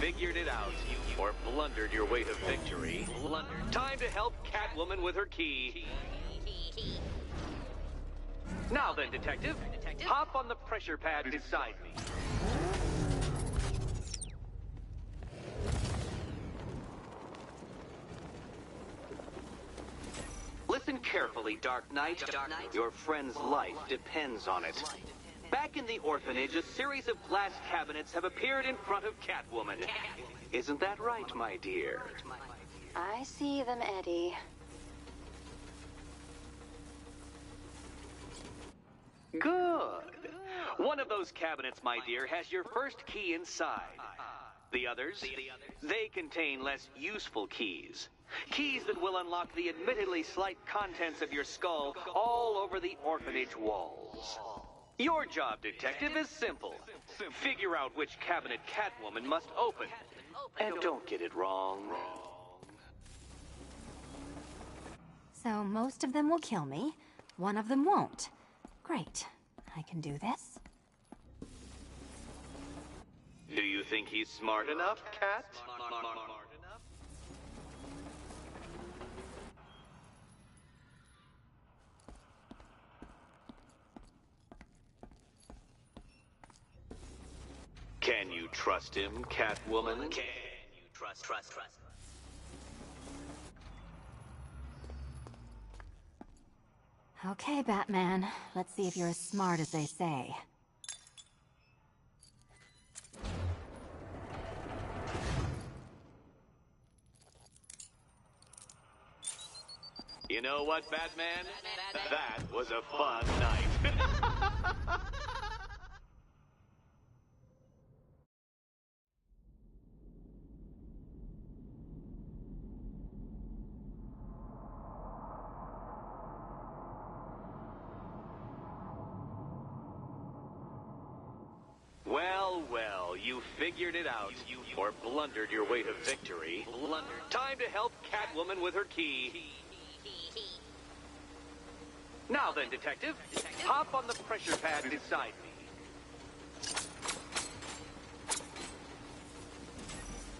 Figured it out, or blundered your way to victory. Time to help Catwoman with her key. Now then, Detective, hop on the pressure pad beside me. Listen carefully, Dark Knight. Your friend's life depends on it. Back in the orphanage, a series of glass cabinets have appeared in front of Catwoman. Isn't that right, my dear? I see them, Eddie. Good. One of those cabinets, my dear, has your first key inside. The others, they contain less useful keys. Keys that will unlock the admittedly slight contents of your skull all over the orphanage walls. Your job, Detective, is simple. Figure out which cabinet Catwoman must open. And don't get it wrong. So most of them will kill me. One of them won't. Great. I can do this. Do you think he's smart enough, Cat? Can you trust him, Catwoman? Can you trust? Okay, Batman. Let's see if you're as smart as they say. You know what, Batman? That was a fun night. Well, you figured it out, or blundered your way to victory. Time to help Catwoman with her key. Now then, Detective, hop on the pressure pad beside me.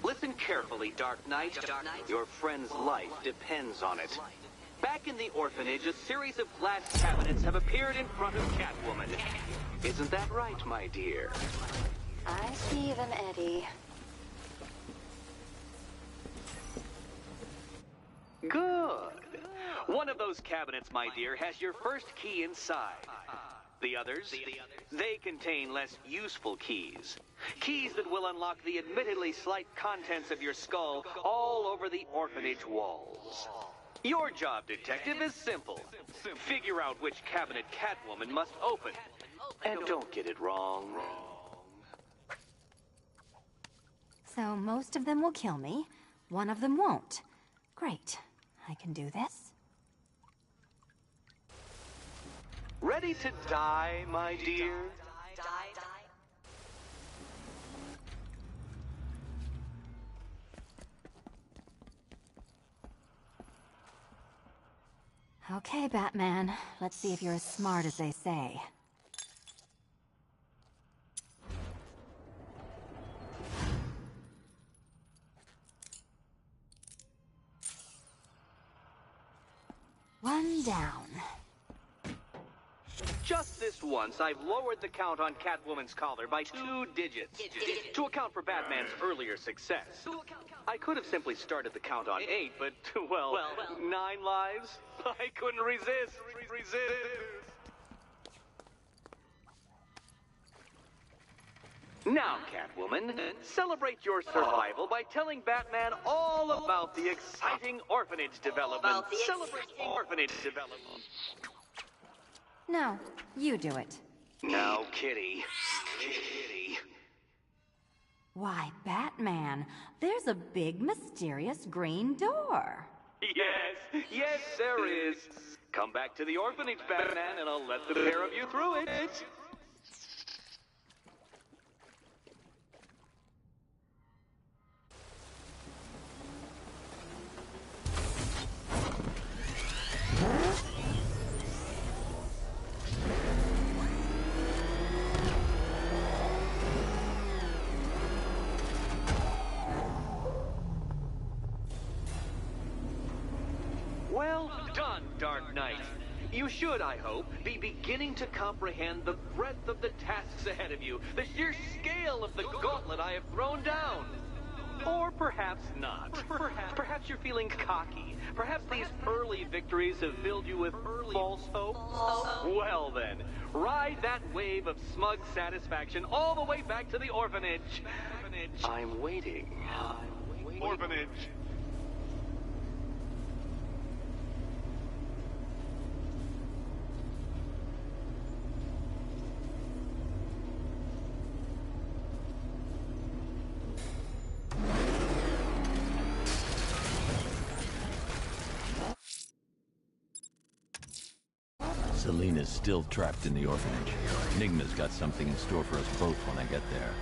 Listen carefully, Dark Knight. Your friend's life depends on it. Back in the orphanage, a series of glass cabinets have appeared in front of Catwoman. Isn't that right, my dear? I see them, Eddie. Good. One of those cabinets, my dear, has your first key inside. The others, they contain less useful keys. Keys that will unlock the admittedly slight contents of your skull all over the orphanage walls. Your job, Detective, is simple. Figure out which cabinet Catwoman must open. And don't get it wrong. So most of them will kill me. One of them won't. Great. I can do this. Ready to die, my dear? Okay, Batman. Let's see if you're as smart as they say. One down. Just this once, I've lowered the count on Catwoman's collar by 2 digits to account for Batman's earlier success. I could have simply started the count on 8, but, well, 9 lives? I couldn't resist. Now, Catwoman, celebrate your survival by telling Batman all about the exciting orphanage development. Celebrate orphanage development. No, you do it. Now, Kitty. Kitty. Why, Batman, there's a big, mysterious green door. Yes, there is. Come back to the orphanage, Batman, and I'll let the pair of you through it. Well done, Dark Knight. You should, I hope, be beginning to comprehend the breadth of the tasks ahead of you, the sheer scale of the gauntlet I have thrown down. Or perhaps not. Perhaps you're feeling cocky. Perhaps these early victories have filled you with false hope. Well then, ride that wave of smug satisfaction all the way back to the orphanage. I'm waiting. Orphanage. Selina's still trapped in the orphanage. Enigma's got something in store for us both when I get there.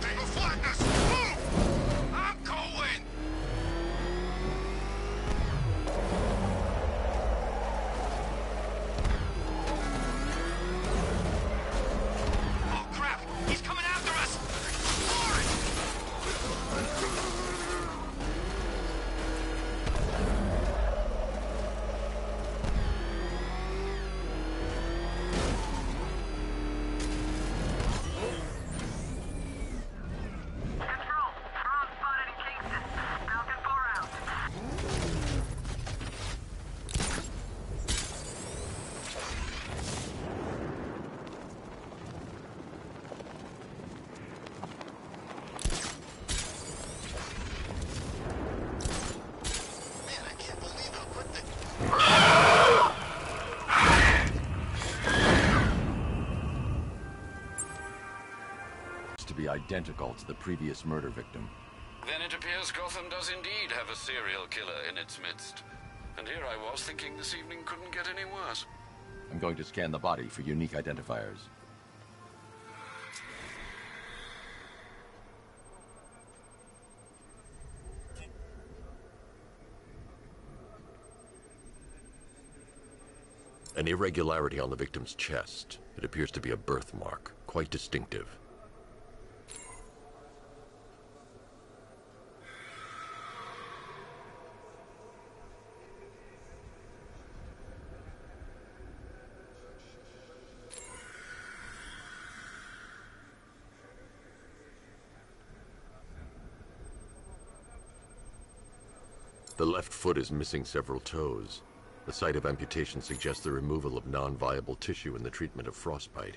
Thing will flatten us! Move! I'm going! Oh crap! He's coming after us! To be identical to the previous murder victim. Then it appears Gotham does indeed have a serial killer in its midst. And here I was thinking this evening couldn't get any worse. I'm going to scan the body for unique identifiers. An irregularity on the victim's chest. It appears to be a birthmark, quite distinctive. The left foot is missing several toes. The site of amputation suggests the removal of non-viable tissue in the treatment of frostbite.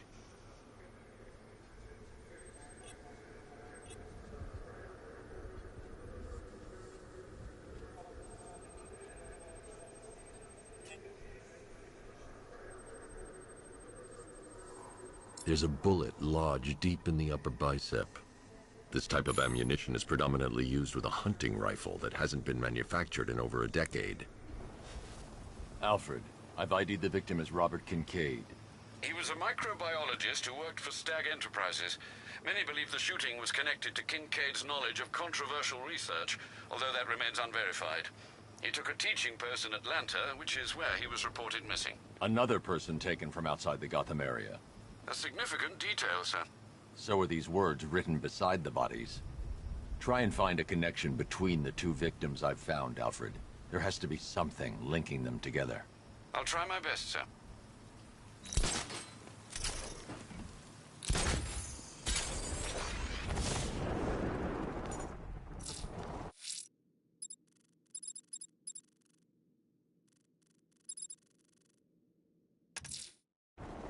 There's a bullet lodged deep in the upper bicep. This type of ammunition is predominantly used with a hunting rifle that hasn't been manufactured in over a decade. Alfred, I've ID'd the victim as Robert Kincaid. He was a microbiologist who worked for Stag Enterprises. Many believe the shooting was connected to Kincaid's knowledge of controversial research, although that remains unverified. He took a teaching post in Atlanta, which is where he was reported missing. Another person taken from outside the Gotham area. A significant detail, sir. So are these words written beside the bodies. Try and find a connection between the two victims I've found, Alfred. There has to be something linking them together. I'll try my best, sir.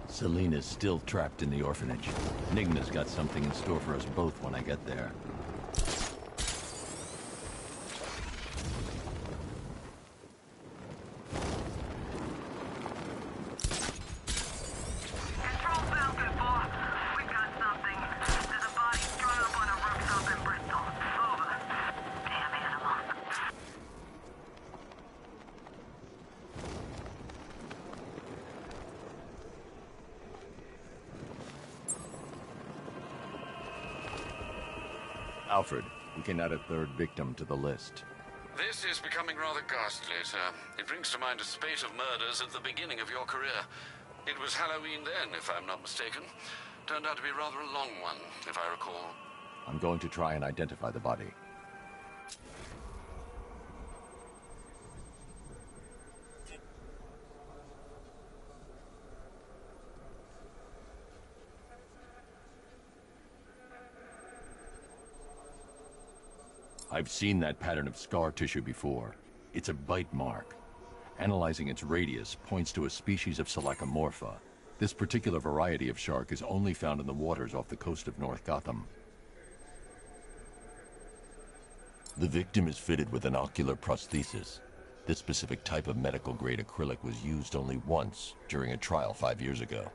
Selena's still trapped in the orphanage. Nigma's got something in store for us both when I get there. Alfred, we can add a third victim to the list. This is becoming rather ghastly, sir. It brings to mind a spate of murders at the beginning of your career. It was Halloween then, if I'm not mistaken. Turned out to be rather a long one, if I recall. I'm going to try and identify the body. I've seen that pattern of scar tissue before. It's a bite mark. Analyzing its radius points to a species of Selachomorpha. This particular variety of shark is only found in the waters off the coast of North Gotham. The victim is fitted with an ocular prosthesis. This specific type of medical-grade acrylic was used only once during a trial 5 years ago.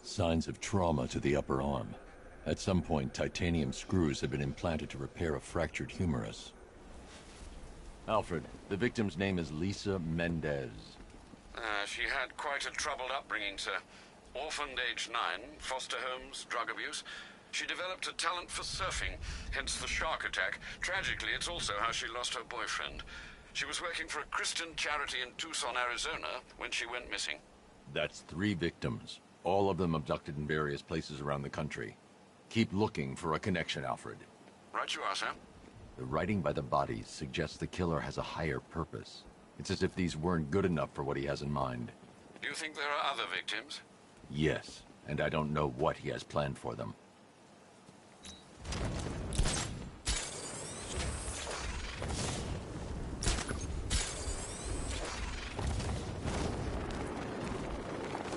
Signs of trauma to the upper arm. At some point, titanium screws have been implanted to repair a fractured humerus. Alfred, the victim's name is Lisa Mendez. She had quite a troubled upbringing, sir. Orphaned age 9, foster homes, drug abuse. She developed a talent for surfing, hence the shark attack. Tragically, it's also how she lost her boyfriend. She was working for a Christian charity in Tucson, Arizona, when she went missing. That's 3 victims, all of them abducted in various places around the country. Keep looking for a connection, Alfred. Right you are, sir. The writing by the bodies suggests the killer has a higher purpose. It's as if these weren't good enough for what he has in mind. Do you think there are other victims? Yes, and I don't know what he has planned for them.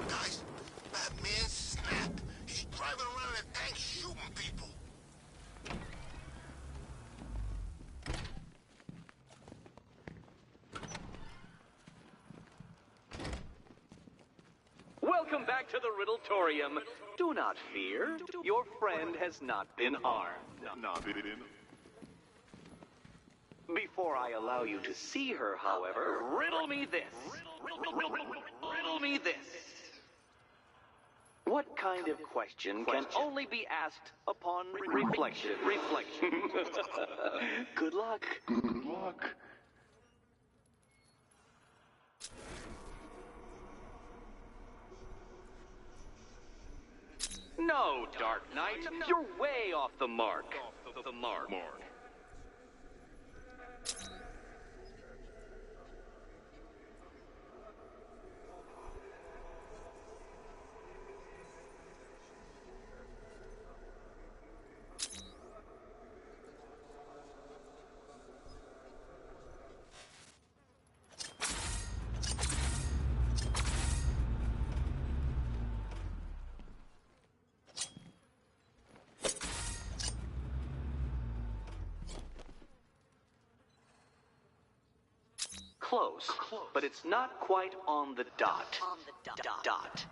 Guys, Batman Snap. He's driving around in a tank shooting people. Welcome back to the Riddletorium. Do not fear. Your friend has not been harmed. Before I allow you to see her, however, riddle me this. Riddle me this. What kind of question can only be asked upon reflection? Good luck. Good luck. No, Dark Knight. You're way off the mark. The mark. Close, but it's not quite on the dot. Dot.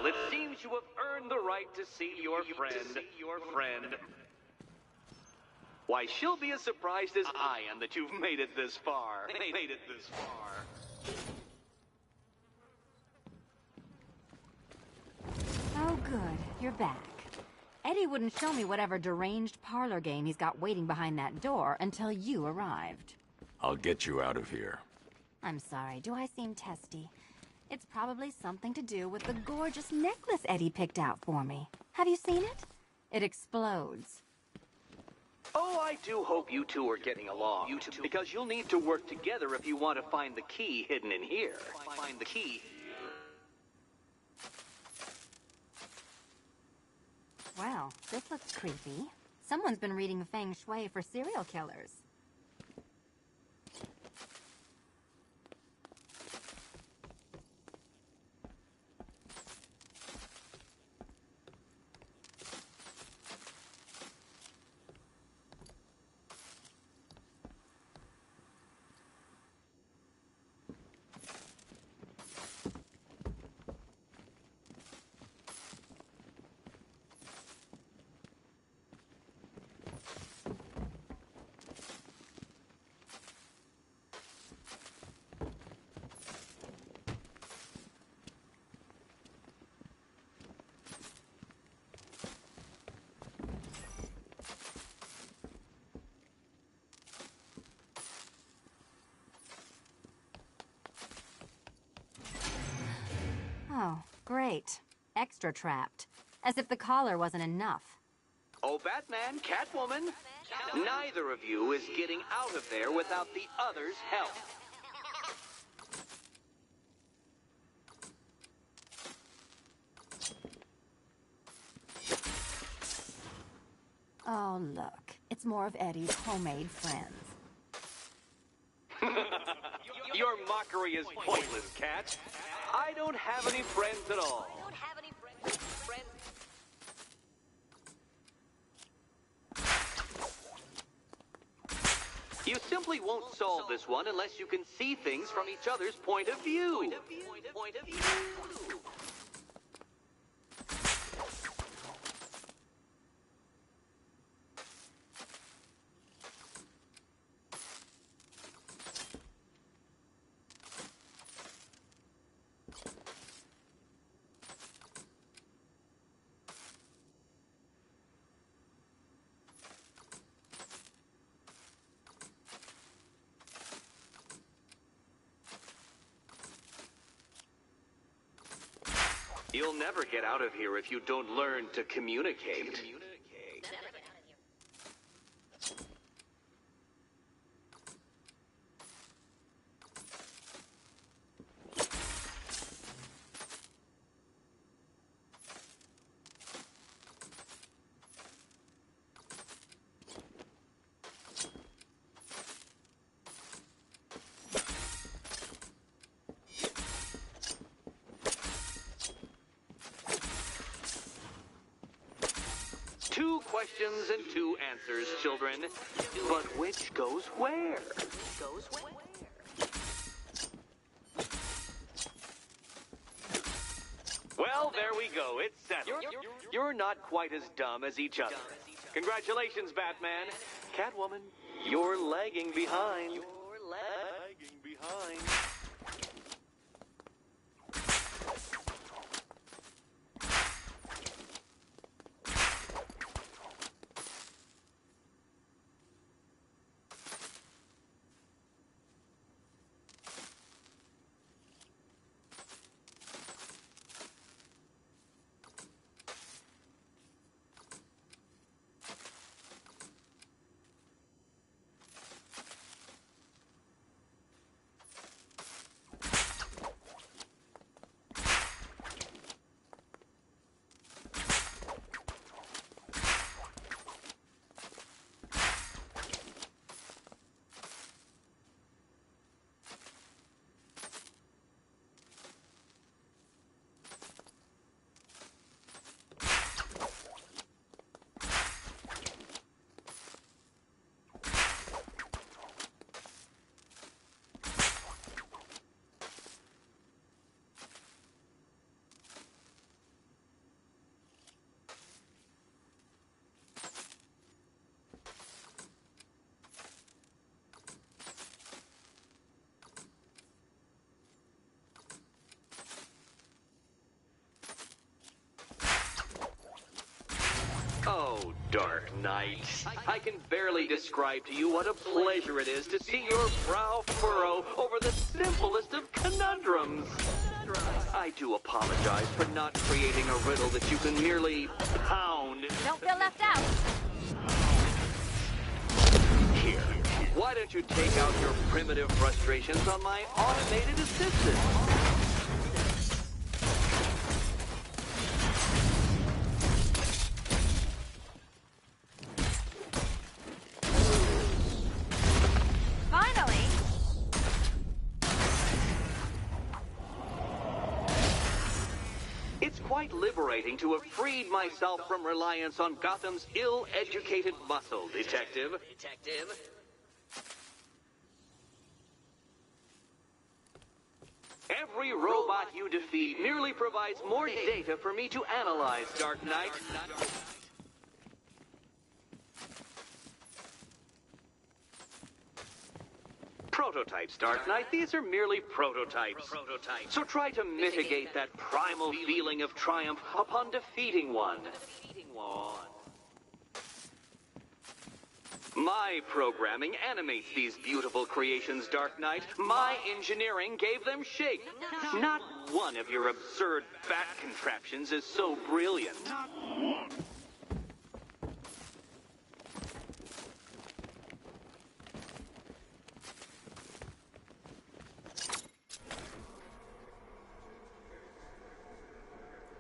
Well, it seems you have earned the right to see your friend. Why, she'll be as surprised as I am that you've made it this far. Oh, good. You're back. Eddie wouldn't show me whatever deranged parlor game he's got waiting behind that door until you arrived. I'll get you out of here. I'm sorry, do I seem testy? It's probably something to do with the gorgeous necklace Eddie picked out for me. Have you seen it? It explodes. Oh, I do hope you two are getting along. Because you'll need to work together if you want to find the key hidden in here. Find the key. Well, this looks creepy. Someone's been reading feng shui for serial killers. Oh, great. Extra trapped. As if the collar wasn't enough. Oh, Batman, Catwoman, neither of you is getting out of there without the other's help. Oh, look. It's more of Eddie's homemade friends. Your mockery is pointless, Cat. I don't have any friends at all. You simply won't solve this one unless you can see things from each other's point of view. You'll never get out of here if you don't learn to communicate. Two questions and two answers, children. But which goes where? Well, there we go. It's settled. You're not quite as dumb as each other. Congratulations, Batman. Catwoman, you're lagging behind. Dark Knight. I can barely describe to you what a pleasure it is to see your brow furrow over the simplest of conundrums. I do apologize for not creating a riddle that you can merely pound. Don't feel left out. Here, why don't you take out your primitive frustrations on my automated assistant? Quite liberating to have freed myself from reliance on Gotham's ill-educated muscle, Detective. Every robot you defeat merely provides more data for me to analyze, Dark Knight. Prototypes, Dark Knight. These are merely prototypes. So try to mitigate that primal feeling of triumph upon defeating one. My programming animates these beautiful creations, Dark Knight. My engineering gave them shape. Not one of your absurd bat contraptions is so brilliant.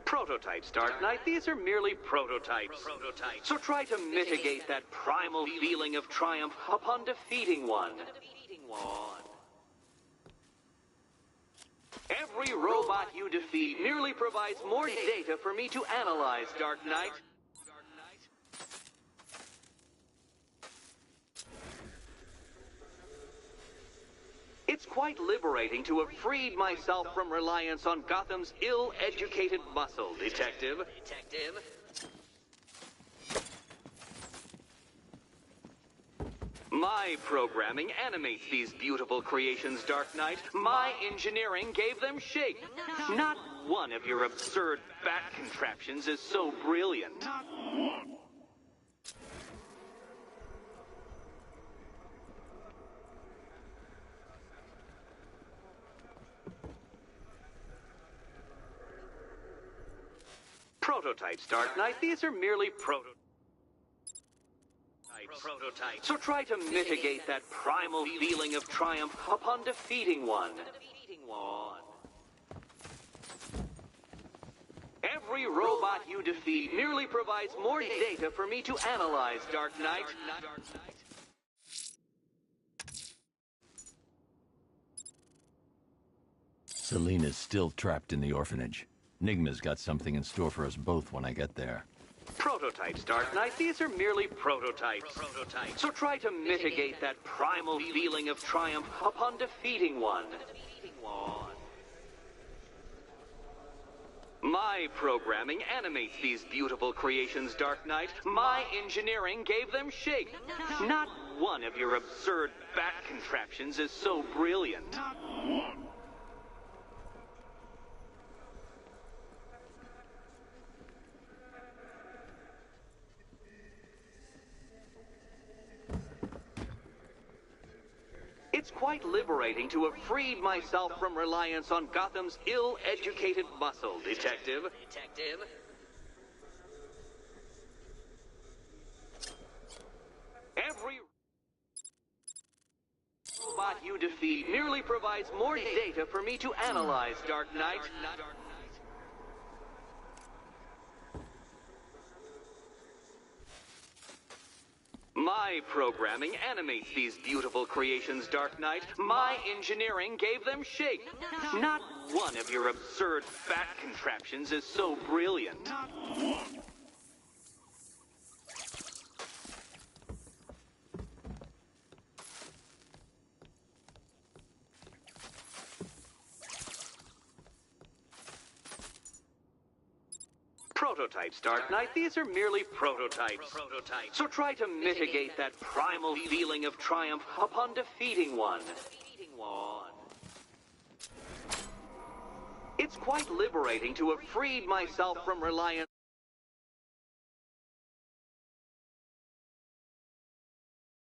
Prototypes, Dark Knight. These are merely prototypes. So try to mitigate that primal feeling of triumph upon defeating one. Every robot you defeat merely provides more data for me to analyze, Dark Knight. It's quite liberating to have freed myself from reliance on Gotham's ill-educated muscle, Detective. My programming animates these beautiful creations, Dark Knight. My engineering gave them shape. Not one of your absurd bat contraptions is so brilliant. Prototypes, Dark Knight. These are merely prototypes. So try to mitigate that primal feeling of triumph upon defeating one. Every robot you defeat merely provides more data for me to analyze, Dark Knight. Selena's still trapped in the orphanage. Nigma's got something in store for us both when I get there. Prototypes, Dark Knight. These are merely prototypes. So try to mitigate that primal feeling of triumph upon defeating one. My programming animates these beautiful creations, Dark Knight. My engineering gave them shape. Not one of your absurd bat contraptions is so brilliant. It's quite liberating to have freed myself from reliance on Gotham's ill-educated muscle, Detective. Every robot you defeat merely provides more data for me to analyze, Dark Knight. My programming animates these beautiful creations, Dark Knight. My engineering gave them shape. Not one of your absurd bat contraptions is so brilliant. Prototypes, Dark Knight. These are merely prototypes. So try to mitigate that primal feeling of triumph upon defeating one. It's quite liberating to have freed myself from reliance